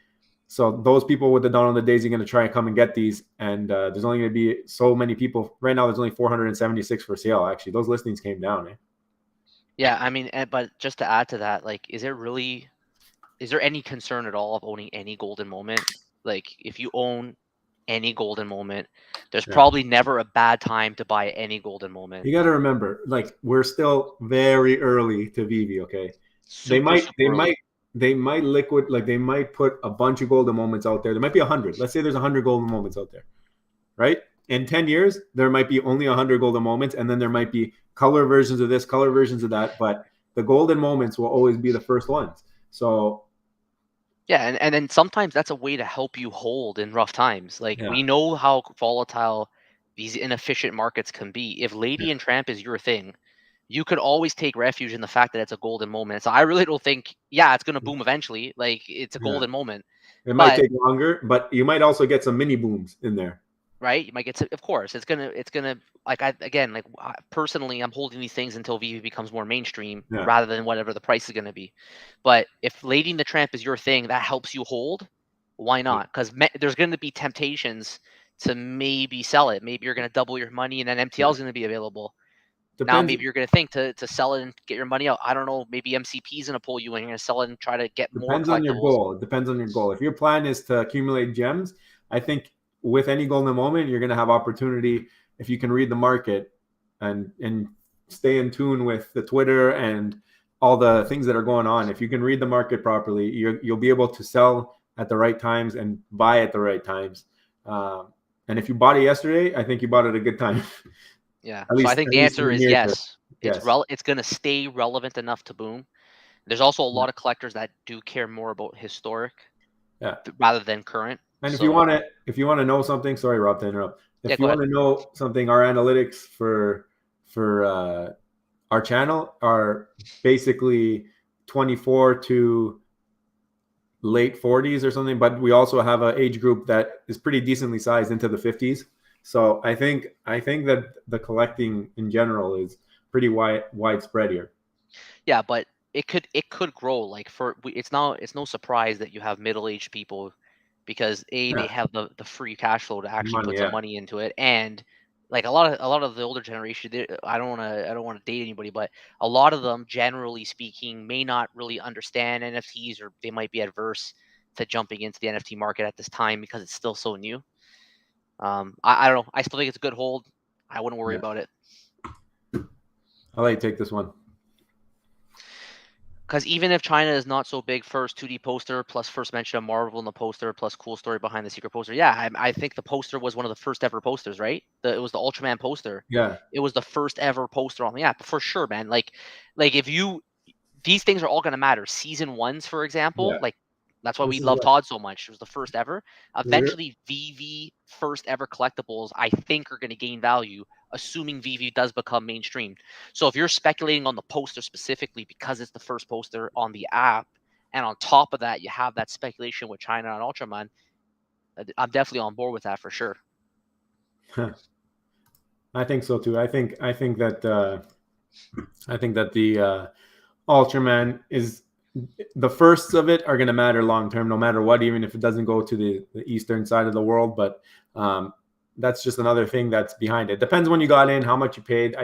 So those people with the Donald and the Daisy are going to try and come and get these. And there's only going to be so many people. Right now, there's only 476 for sale, actually. Those listings came down. Yeah, I mean, but just to add to that, like, is there any concern at all of owning any golden moment? Like, if you own any golden moment, there's probably never a bad time to buy any golden moment. You got to remember, like, we're still very early to VeVe, okay? Super early. They might liquid, like they might put a bunch of golden moments out there. There might be 100. Let's say there's 100 golden moments out there, right? In 10 years, there might be only 100 golden moments, and then there might be color versions of this, color versions of that. But the golden moments will always be the first ones. So yeah, and then sometimes that's a way to help you hold in rough times. Like we know how volatile these inefficient markets can be. If Lady and Tramp is your thing, you could always take refuge in the fact that it's a golden moment. So I really don't think, it's going to boom eventually. Like it's a golden moment. It might take longer, but you might also get some mini booms in there. Right? You might get of course, it's gonna like personally, I'm holding these things until VeVe becomes more mainstream rather than whatever the price is going to be. But if Lady and the Tramp is your thing, that helps you hold. Why not? Because there's going to be temptations to maybe sell it. Maybe you're going to double your money, and then MTL is going to be available. Now maybe you're going to think to sell it and get your money out. I don't know. Maybe MCP is going to pull you and you're going to sell it and try to get more collectibles. On your goal. It depends on your goal. If your plan is to accumulate gems, I think with any golden moment, you're going to have opportunity if you can read the market and stay in tune with the Twitter and all the things that are going on. If you can read the market properly, you'll be able to sell at the right times and buy at the right times. And if you bought it yesterday, I think you bought it at a good time. Yeah. So I think the answer is yes. It's going to stay relevant enough to boom. There's also a lot of collectors that do care more about historic rather than current. And if you want to know something, sorry, Rob, to interrupt. If you want to know something, our analytics for our channel are basically 24 to late 40s or something, but we also have an age group that is pretty decently sized into the 50s. So I think that the collecting in general is pretty widespread here. Yeah, but it could grow. Like it's no surprise that you have middle-aged people, because they have the free cash flow to actually put some money into it, and like a lot of the older generation, I don't want to date anybody, but a lot of them, generally speaking, may not really understand NFTs, or they might be adverse to jumping into the NFT market at this time because it's still so new. I don't know. I still think it's a good hold. I wouldn't worry about it. I'll let you take this one. Because even if China is not so big, first 2D poster plus first mention of Marvel in the poster plus cool story behind the secret poster. Yeah, I think the poster was one of the first ever posters, right? It was the Ultraman poster. Yeah. It was the first ever poster on the app, for sure, man. Like if these things are all going to matter. Season 1s, for example, like that's why we love Todd so much. It was the first ever. Eventually, VeVe first ever collectibles, I think, are going to gain value, assuming VeVe does become mainstream. So if you're speculating on the poster specifically because it's the first poster on the app, and on top of that, you have that speculation with China and Ultraman, I'm definitely on board with that for sure. I think so too. I think that the Ultraman is the firsts of it are going to matter long term, no matter what, even if it doesn't go to the eastern side of the world. But that's just another thing that's behind it. Depends when you got in, how much you paid.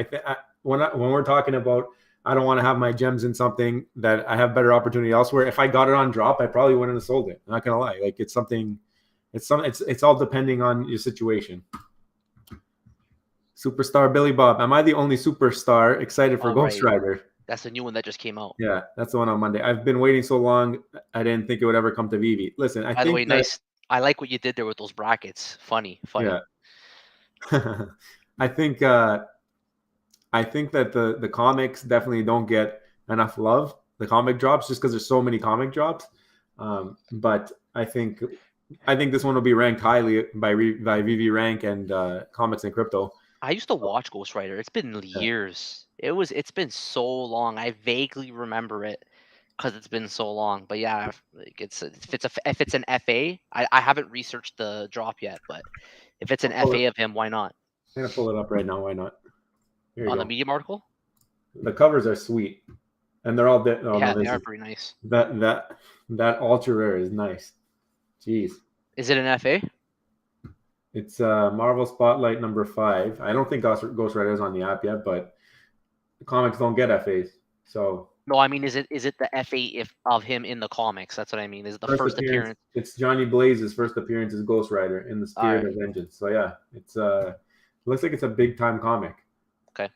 When we're talking about, I don't want to have my gems in something that I have better opportunity elsewhere. If I got it on drop, I probably wouldn't have sold it. I'm not gonna lie. Like it's all depending on your situation. Superstar Billy Bob. Am I the only superstar excited for Ghost Rider? That's the new one that just came out. Yeah, that's the one on Monday. I've been waiting so long, I didn't think it would ever come to VeVe. Listen, by the way, nice. I like what you did there with those brackets. Funny. Yeah. I think that the comics definitely don't get enough love. The comic drops, just because there's so many comic drops. But I think this one will be ranked highly by VeVe Rank and Comics and Crypto. I used to watch Ghost Rider. It's been years. It's been so long. I vaguely remember it because it's been so long. But yeah, like if it's an FA, I haven't researched the drop yet. But if it's an FA of him, why not? I'm gonna pull it up right now. Why not? On the Medium article. The covers are sweet, and they're all they are pretty nice. That ultra rare is nice. Jeez. Is it an FA? It's Marvel Spotlight number 5. I don't think Ghost Rider is on the app yet, but the comics don't get FAs. So no, I mean, is it the FA of him in the comics? That's what I mean. Is it the first appearance? It's Johnny Blaze's first appearance as Ghost Rider in the Spirit of Vengeance. So yeah, it's it looks like it's a big time comic. Okay.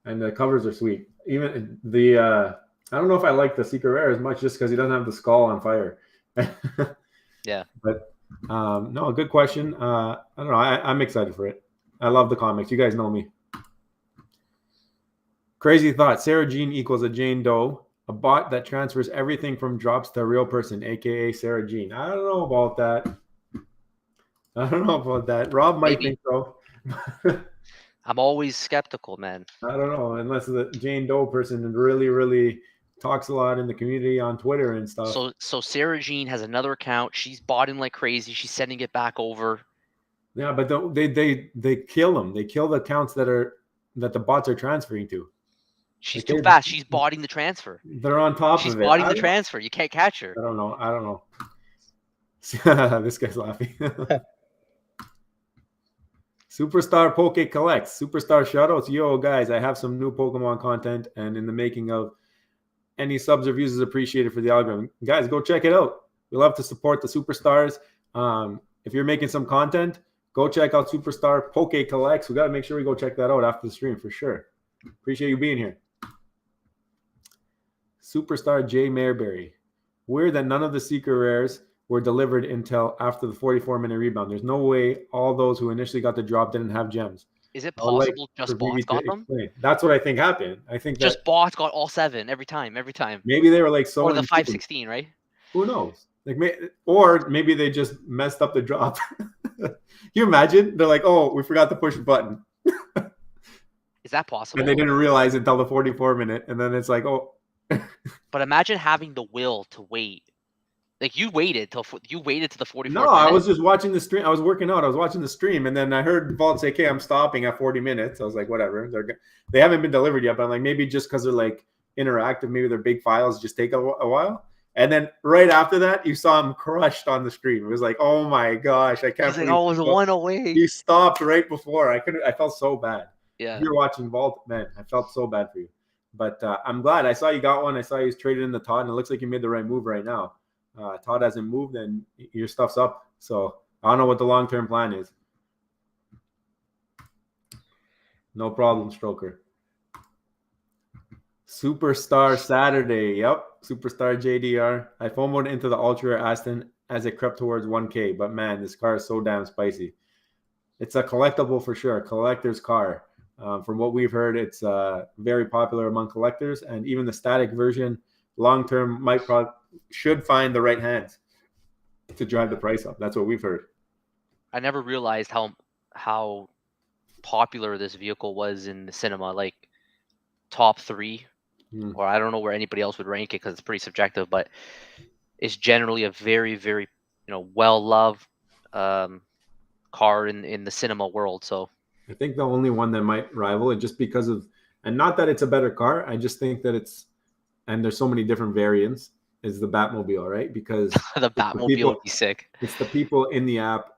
And the covers are sweet. Even the I don't know if I like the Secret Rare as much, just because he doesn't have the skull on fire. Yeah. But no, good question. I don't know. I'm excited for it. I love the comics. You guys know me. Crazy thought. Sarah Jean equals a Jane Doe, a bot that transfers everything from drops to a real person, aka Sarah Jean. I don't know about that. Rob might think so. I'm always skeptical, man. I don't know, unless the Jane Doe person really, really talks a lot in the community on Twitter and stuff. So Sarah Jean has another account. She's botting like crazy. She's sending it back over. Yeah, but they kill them. They kill the accounts that the bots are transferring to. She's too fast. She's botting the transfer. They're on top of it. She's botting the transfer. You can't catch her. I don't know. This guy's laughing. Superstar Poke Collects. Superstar shoutouts. Yo, guys, I have some new Pokemon content and in the making of. Any subs or views is appreciated for the algorithm. Guys, go check it out. We love to support the superstars. If you're making some content, go check out Superstar Poke Collects. We got to make sure we go check that out after the stream for sure. Appreciate you being here. Superstar J. Mayberry. Weird that none of the secret rares were delivered until after the 44-minute rebound. There's no way all those who initially got the drop didn't have gems. Is it possible just bots got them? That's what I think happened. I think just bots got all 7 every time. Maybe they were like so. Or the 516, right? Who knows? Or maybe they just messed up the drop. You imagine? They're like, oh, we forgot to push the button. Is that possible? And they didn't realize it until the 44-minute, and then it's like, oh. But imagine having the will to wait. Like you waited to the 44. No, I was just watching the stream. I was working out. I was watching the stream, and then I heard Vault say, "Okay, I'm stopping at 40 minutes." I was like, "Whatever." They haven't been delivered yet, but I'm like, maybe just because they're like interactive, maybe their big files just take a while. And then right after that, you saw him crushed on the stream. It was like, "Oh my gosh, I can't." Like, oh, it was 1 away. He stopped right before. I felt so bad. Yeah. If you're watching Vault, man, I felt so bad for you. But I'm glad. I saw you got one. I saw you was traded in the Todd, and it looks like you made the right move right now. Todd hasn't moved and your stuff's up. So I don't know what the long-term plan is. No problem, Stroker. Superstar Saturday. Yep. Superstar JDR. I FOMO'd into the Ultra Aston as it crept towards 1K. But man, this car is so damn spicy. It's a collectible for sure. Collector's car. From what we've heard, it's very popular among collectors. And even the static version, long-term, should find the right hands to drive the price up. That's what we've heard. I never realized how popular this vehicle was in the cinema, like top 3, or I don't know where anybody else would rank it because it's pretty subjective, but it's generally a very, very well-loved car in the cinema world. So I think the only one that might rival it, just because of, and not that it's a better car, I just think that and there's so many different variants, is the Batmobile, right? Because the Batmobile would be sick. It's the people in the app.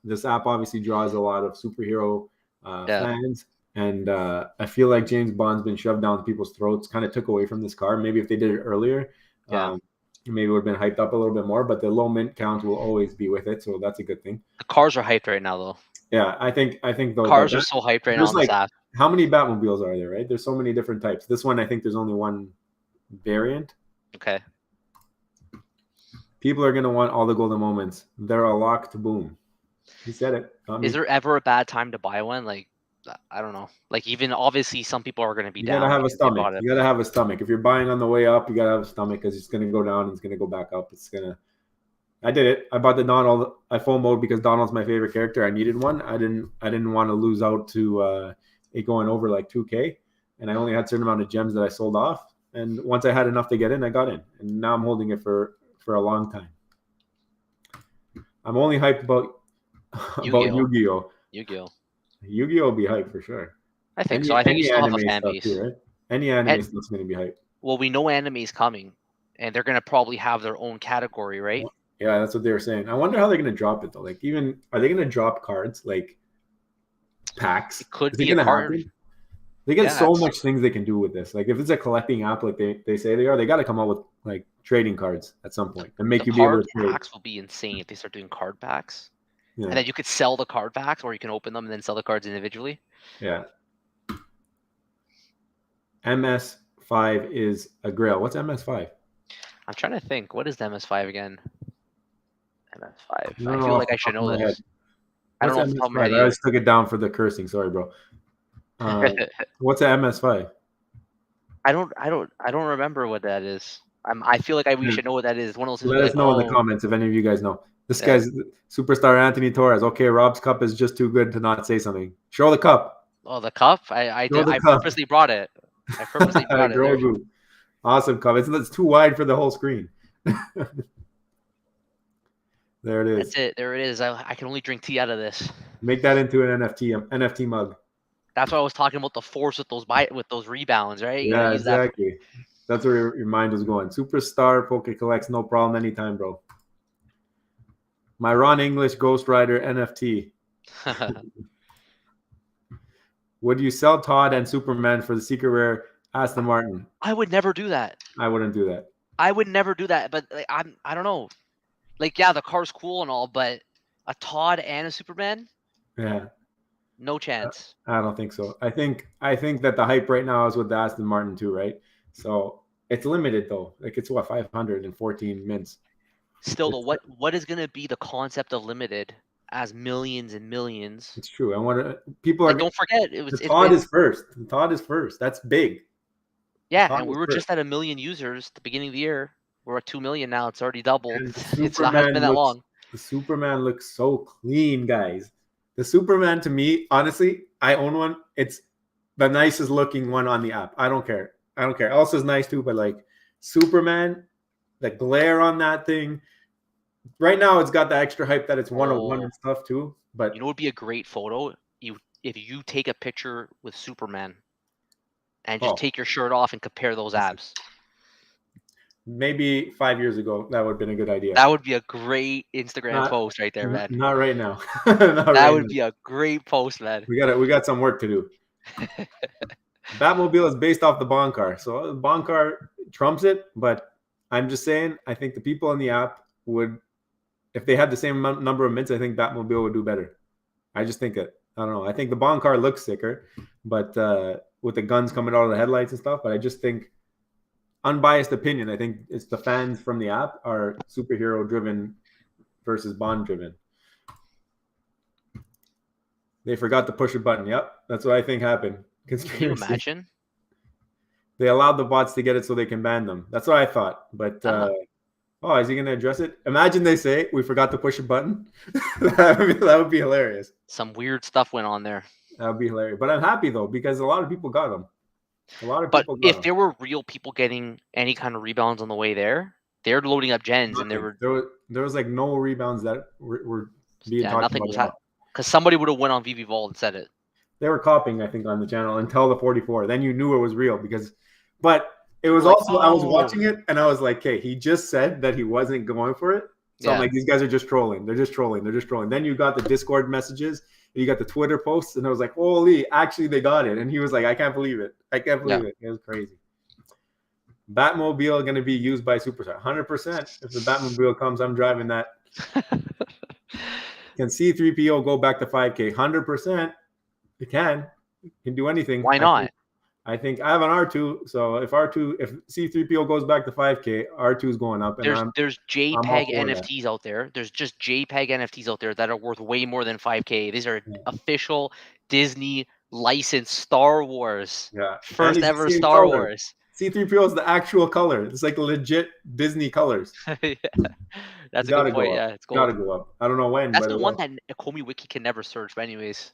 This app obviously draws a lot of superhero fans, and I feel like James Bond's been shoved down people's throats, kind of took away from this car. Maybe if they did it earlier, maybe it would have been hyped up a little bit more, but the low mint count will always be with it, so that's a good thing. The cars are hyped right now, though. Yeah, I think those cars are so hyped right now on this app. How many Batmobiles are there, right? There's so many different types. This one, I think there's only one variant. Okay. People are going to want all the golden moments. They're a lock to boom. He said it. Is there ever a bad time to buy one? Like, I don't know. Like, even obviously some people are going to be down. You got to have a stomach. You got to have a stomach. If you're buying on the way up, you got to have a stomach because it's going to go down and it's going to go back up. I did it. I bought the Donald. I FOMO'd because Donald's my favorite character. I needed one. I didn't want to lose out to it going over like 2K. And I only had a certain amount of gems that I sold off. And once I had enough to get in, I got in. And now I'm holding it for a long time. I'm only hyped about Yu-Gi-Oh. Yu-Gi-Oh will be hyped for sure. I think so. I think you still have a fan base. Too, right? Any anime stuff's going to be hyped. Well, we know anime is coming, and they're going to probably have their own category, right? Yeah, that's what they were saying. I wonder how they're going to drop it though. Like, even are they going to drop cards like packs? It could be a card. Happen? They get so much things they can do with this. Like, if it's a collecting app, like they say they are, they got to come out with like trading cards at some point and make you be able to trade. Packs will be insane if they start doing card packs, and then you could sell the card packs, or you can open them and then sell the cards individually. Yeah. MS5 is a grail. What's MS5? I'm trying to think. What is the MS5 again? MS5. I feel like I should know this. I don't know. I just took it down for the cursing. Sorry, bro. What's an MS5? I don't remember what that is. I feel like we should know what that is. One of those. Let us know in the comments if any of you guys know. This guy's superstar Anthony Torres. Okay, Rob's cup is just too good to not say something. Show the cup. Oh, the cup! I purposely brought it. I purposely brought it. Awesome cup. It's too wide for the whole screen. There it is. That's it. There it is. I can only drink tea out of this. Make that into an NFT mug. That's why I was talking about the force with those rebounds, right? Yeah, exactly. That's where your mind was going. Superstar Poke Collects, no problem anytime, bro. My Ron English Ghost Rider NFT. Would you sell Todd and Superman for the secret rare Aston Martin? I would never do that. I wouldn't do that. I would never do that. But like, I don't know. Like, yeah, the car's cool and all, but a Todd and a Superman, Yeah, no chance. I don't think so. I think that the hype right now is with the Aston Martin too, right? So it's limited though. Like it's what 514 mints. Still, though, what is going to be the concept of limited as millions and millions? It's true. I want to. People Like, are. don't forget, The Todd is first. The Todd is first. That's big. Yeah, and we were just at 1 million users at the beginning of the year. We're at 2 million now. It's already doubled. It's not hasn't been that long. The Superman looks so clean, guys. The Superman to me, honestly, I own one. It's the nicest looking one on the app. I don't care. Elsa's nice too, but like Superman, the glare on that thing. Right now, it's got the extra hype that it's 101 and stuff too. But you know, it would be a great photo if you take a picture with Superman and just take your shirt off and compare those abs. Maybe 5 years ago, that would have been a good idea. That would be a great Instagram post right there, man. Not right now. That would be a great post, man. We got some work to do. Batmobile is based off the Bond car, so the Bond car trumps it. But I'm just saying, I think the people in the app would, if they had the same number of mints, I think Batmobile would do better. I just think it. I don't know. I think the Bond car looks sicker, but with the guns coming out of the headlights and stuff. But I just think, unbiased opinion, I think it's the fans from the app are superhero driven versus Bond driven. They forgot to push a button. Yep, that's what I think happened. Conspiracy. Can you imagine? They allowed the bots to get it so they can ban them. That's what I thought. But is he going to address it? Imagine they say we forgot to push a button. that would be hilarious. Some weird stuff went on there. That would be hilarious. But I'm happy though because a lot of people got them. But if there were real people getting any kind of rebounds on the way there, they're loading up gens. Nothing. And there was like no rebounds that were being talked nothing about. Was happening. Because somebody would have went on VeVe Vault and said it. They were copying, I think, on the channel until the 44. Then you knew it was real but it was also, I was watching it and I was like, okay, he just said that he wasn't going for it. So I'm like, these guys are just trolling. They're just trolling. Then you got the Discord messages, you got the Twitter posts, and I was like, holy, actually they got it. And he was like, I can't believe it. It was crazy. Batmobile going to be used by Superstar. 100%. If the Batmobile comes, I'm driving that. Can C3PO go back to 5K? 100%. It can. It can do anything. Why not? I think I have an R2, so if C3PO goes back to 5K, R2 is going up. And there's JPEG NFTs out there. There's just JPEG NFTs out there that are worth way more than 5K. These are official Disney licensed Star Wars. Yeah. First ever Star Wars. C3PO is the actual color. It's like legit Disney colors. Yeah. That's a good point. Yeah, it's gotta go up. I don't know when. That's the one that Komi Wiki can never search. But anyways,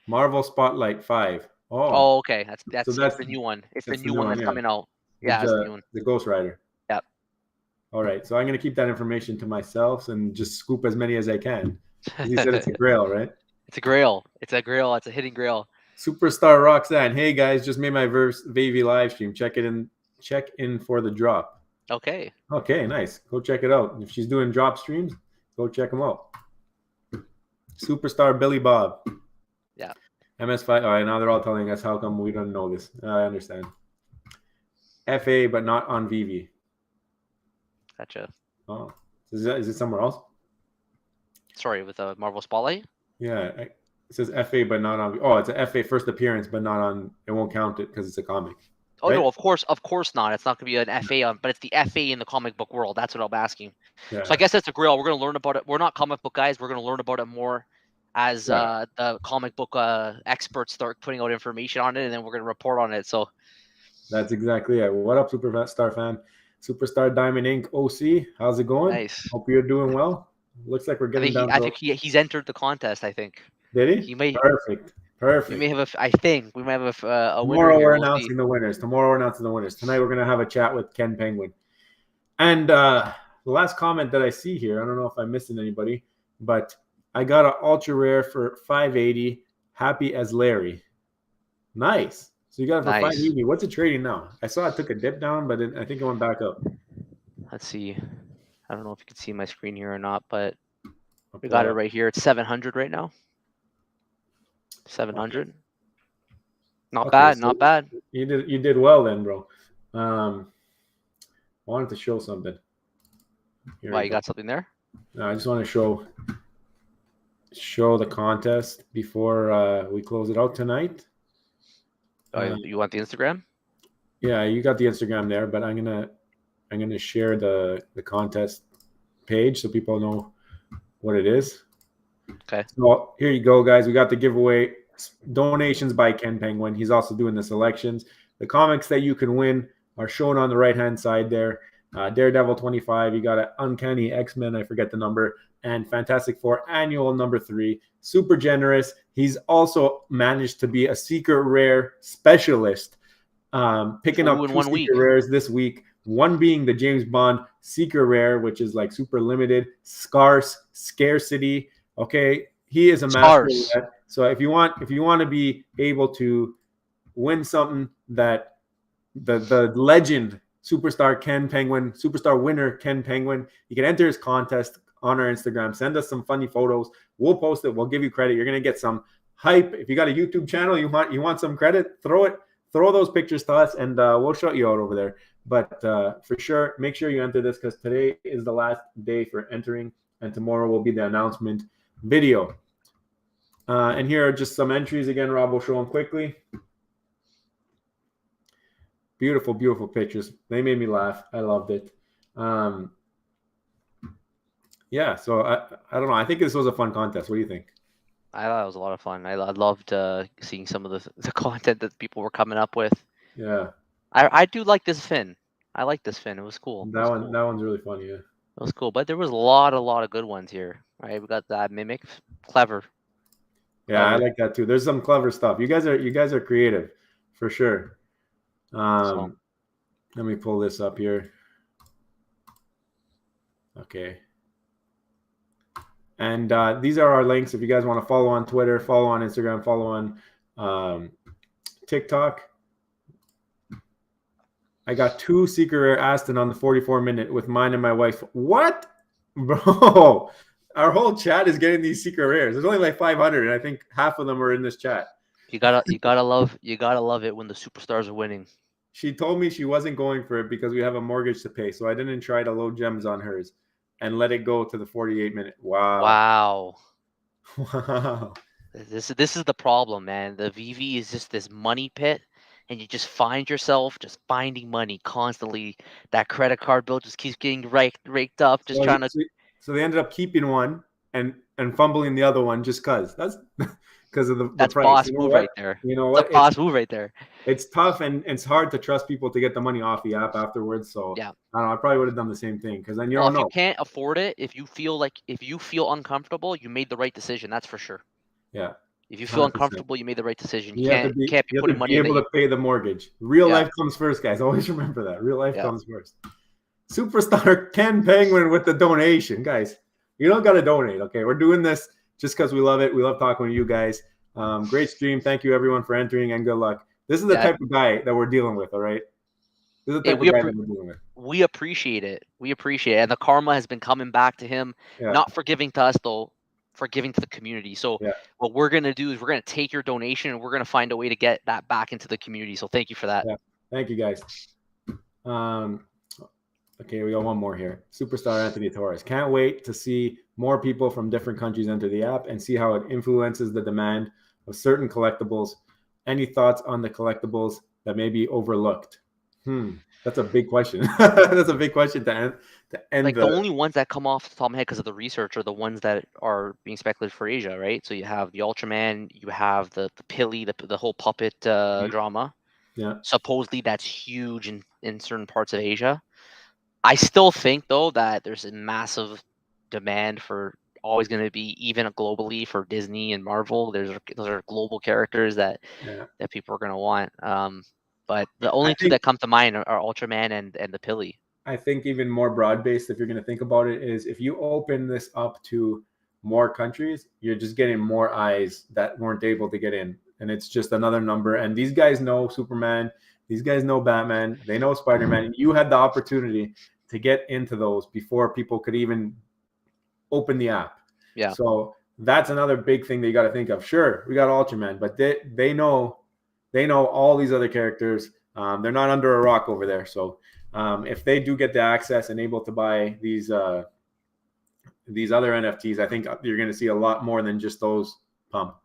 Marvel Spotlight 5. Oh, okay. That's the new one. It's the new one that's coming out. Yeah, it's the new one. The Ghost Rider. Yep. All right. So I'm gonna keep that information to myself and just scoop as many as I can. You said it's a grail, right? It's a grail. It's a grail. It's a hidden grail. Superstar Roxanne. Hey guys, just made my VeVe live stream. Check in for the drop. Okay. Okay, nice. Go check it out. If she's doing drop streams, go check them out. Superstar Billy Bob. Yeah. MS5. All right, now they're all telling us how come we don't know this. I understand. FA, but not on VeVe. Gotcha. Oh, is it somewhere else? Sorry, with the Marvel Spotlight? Yeah, it says FA, but not on. Oh, it's a FA first appearance, but not on. It won't count it because it's a comic. Oh right? No, of course not. It's not going to be an FA but it's the FA in the comic book world. That's what I'm asking. Yeah. So I guess that's a grail. We're going to learn about it. We're not comic book guys. We're going to learn about it more as the comic book experts start putting out information on it, and then we're going to report on it. So that's exactly it. What up, Superstar fan? Superstar Diamond Inc. OC, how's it going? Nice. Hope you're doing well. Looks like we're getting down. I think he's entered the contest. I think. Did he? He may. Perfect. We may have I think we might have a winner. Tomorrow we're announcing the winners. Tonight we're gonna have a chat with Ken Penguin. And the last comment that I see here, I don't know if I'm missing anybody, but I got an ultra rare for 580. Happy as Larry. Nice. So you got it for 580. What's it trading now? I saw it took a dip down, but I think it went back up. Let's see. I don't know if you can see my screen here or not, but we got it right here. It's 700 right now. 700. Not Okay, bad, so not bad. you did well then, bro. I wanted to show something. Here Why, we you go. got something there? No, I just want to show the contest before we close it out tonight. You want the Instagram? Yeah, you got the Instagram there, but I'm gonna share the contest page so people know what it is. Okay. So here you go, guys. We got the giveaway donations by Ken Penguin. He's also doing the selections. The comics that you can win are shown on the right-hand side there. Daredevil 25, you got an Uncanny X-Men, I forget the number, and Fantastic Four Annual number 3. Super generous. He's also managed to be a secret rare specialist, picking up 2 in 1 secret week. rares this week. One being the James Bond secret rare, which is like super limited, scarcity. Okay, he is a master of that. So if you want to be able to win something that the legend superstar Ken Penguin, superstar winner Ken Penguin, you can enter his contest on our Instagram. Send us some funny photos. We'll post it. We'll give you credit. You're gonna get some hype. If you got a YouTube channel, you want some credit, throw those pictures to us, and we'll shout you out over there. But for sure, make sure you enter this because today is the last day for entering, and tomorrow will be the announcement video. And here are just some entries again. Rob will show them quickly. Beautiful, beautiful pictures. They made me laugh. I loved it. Yeah, so I don't know. I think this was a fun contest. What do you think? I thought it was a lot of fun. I loved seeing some of the content that people were coming up with. Yeah. I do like this fin. I like this fin. It was cool. That one's really funny. Yeah. It was cool, but there was a lot of good ones here. Right, we got that mimic, clever. Yeah, I like that too. There's some clever stuff. You guys are creative, for sure. Let me pull this up here. Okay. And these are our links. If you guys want to follow on Twitter, follow on Instagram, follow on TikTok. I got 2 secret rare Aston on the 44-minute with mine and my wife. What? Bro, our whole chat is getting these secret rares. There's only like 500, and I think half of them are in this chat. You gotta love it when the superstars are winning. She told me she wasn't going for it because we have a mortgage to pay, so I didn't try to load gems on hers and let it go to the 48-minute. Wow. This is the problem, man. The VeVe is just this money pit, and you just find yourself just finding money constantly. That credit card bill just keeps getting raked up, just trying to. So they ended up keeping one and fumbling the other one just because. That's because of the That's price. boss move right there. You know what? That's a boss move right there. It's tough and it's hard to trust people to get the money off the app afterwards. So yeah, I don't know. I probably would have done the same thing because then you don't know. If you can't afford it, if you feel uncomfortable, you made the right decision. That's for sure. Yeah. If you feel 100%. Uncomfortable, you made the right decision. You can't be putting money in. You have to be able to pay the mortgage. Real life comes first, guys. Always remember that. Real life comes first. Superstar Ken Penguin with the donation, guys. You don't got to donate. Okay, we're doing this just because we love it. We love talking to you guys. Great stream. Thank you everyone for entering and good luck. This is the type of guy that we're dealing with. All right. This is the type of guy that we're dealing with. We appreciate it. And the karma has been coming back to him. Not for giving to us though, for giving to the community. So what we're gonna do is we're gonna take your donation and we're gonna find a way to get that back into the community. So thank you for that. Yeah. Thank you guys. Okay, we got one more here. Superstar Anthony Torres. Can't wait to see more people from different countries enter the app and see how it influences the demand of certain collectibles. Any thoughts on the collectibles that may be overlooked? That's a big question. That's a big question to end. Like the only ones that come off the top of my head because of the research are the ones that are being speculated for Asia, right? So you have the Ultraman, you have the Pilly, the whole puppet drama. Yeah. Supposedly that's huge in certain parts of Asia. I still think though that there's a massive demand for always going to be even globally for Disney and Marvel. Those are global characters that people are going to want. But the only two that come to mind are Ultraman and the Pilly. I think even more broad-based, if you're going to think about it, is if you open this up to more countries, you're just getting more eyes that weren't able to get in. And it's just another number. And these guys know Superman. These guys know Batman. They know Spider-Man. You had the opportunity to get into those before people could even open the app. Yeah. So that's another big thing that you got to think of. Sure, we got Ultraman, but they know They know all these other characters. They're not under a rock over there. So if they do get the access and able to buy these other NFTs, I think you're going to see a lot more than just those pump.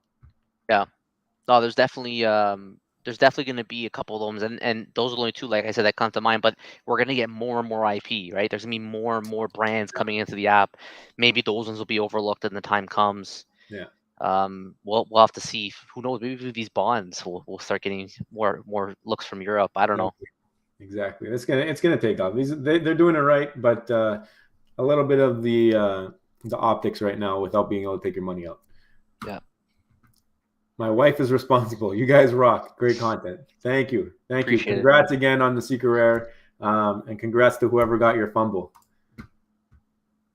Yeah. No, there's definitely going to be a couple of them, and those are the only two, like I said, that come to mind. But we're going to get more and more IP, right? There's going to be more and more brands coming into the app. Maybe those ones will be overlooked when the time comes. Yeah. We'll have to see. Who knows? Maybe these bonds will start getting more looks from Europe. I don't know. Exactly. It's gonna take off. They're doing it right, but a little bit of the optics right now without being able to take your money out. Yeah. My wife is responsible. You guys rock. Great content. Thank you. Appreciate Congrats again on the Secret Rare, and congrats to whoever got your fumble.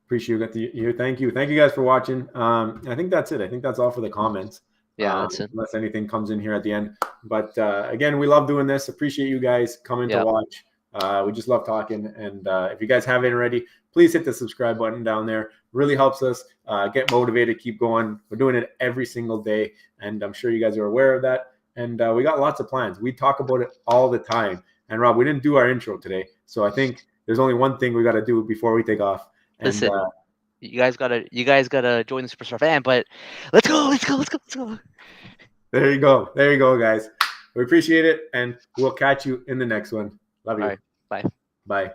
Appreciate you. Thank you guys for watching. I think that's it. I think that's all for the comments. Yeah, that's it. Unless anything comes in here at the end. But again, we love doing this. Appreciate you guys coming to watch. We just love talking. And if you guys haven't already, please hit the subscribe button down there. Really helps us get motivated, keep going. We're doing it every single day, and I'm sure you guys are aware of that. And we got lots of plans. We talk about it all the time. And Rob, we didn't do our intro today, so I think there's only one thing we got to do before we take off. And, listen, you guys gotta join the Superstar fan. But let's go. There you go, guys. We appreciate it, and we'll catch you in the next one. Love you. All right, bye. Bye.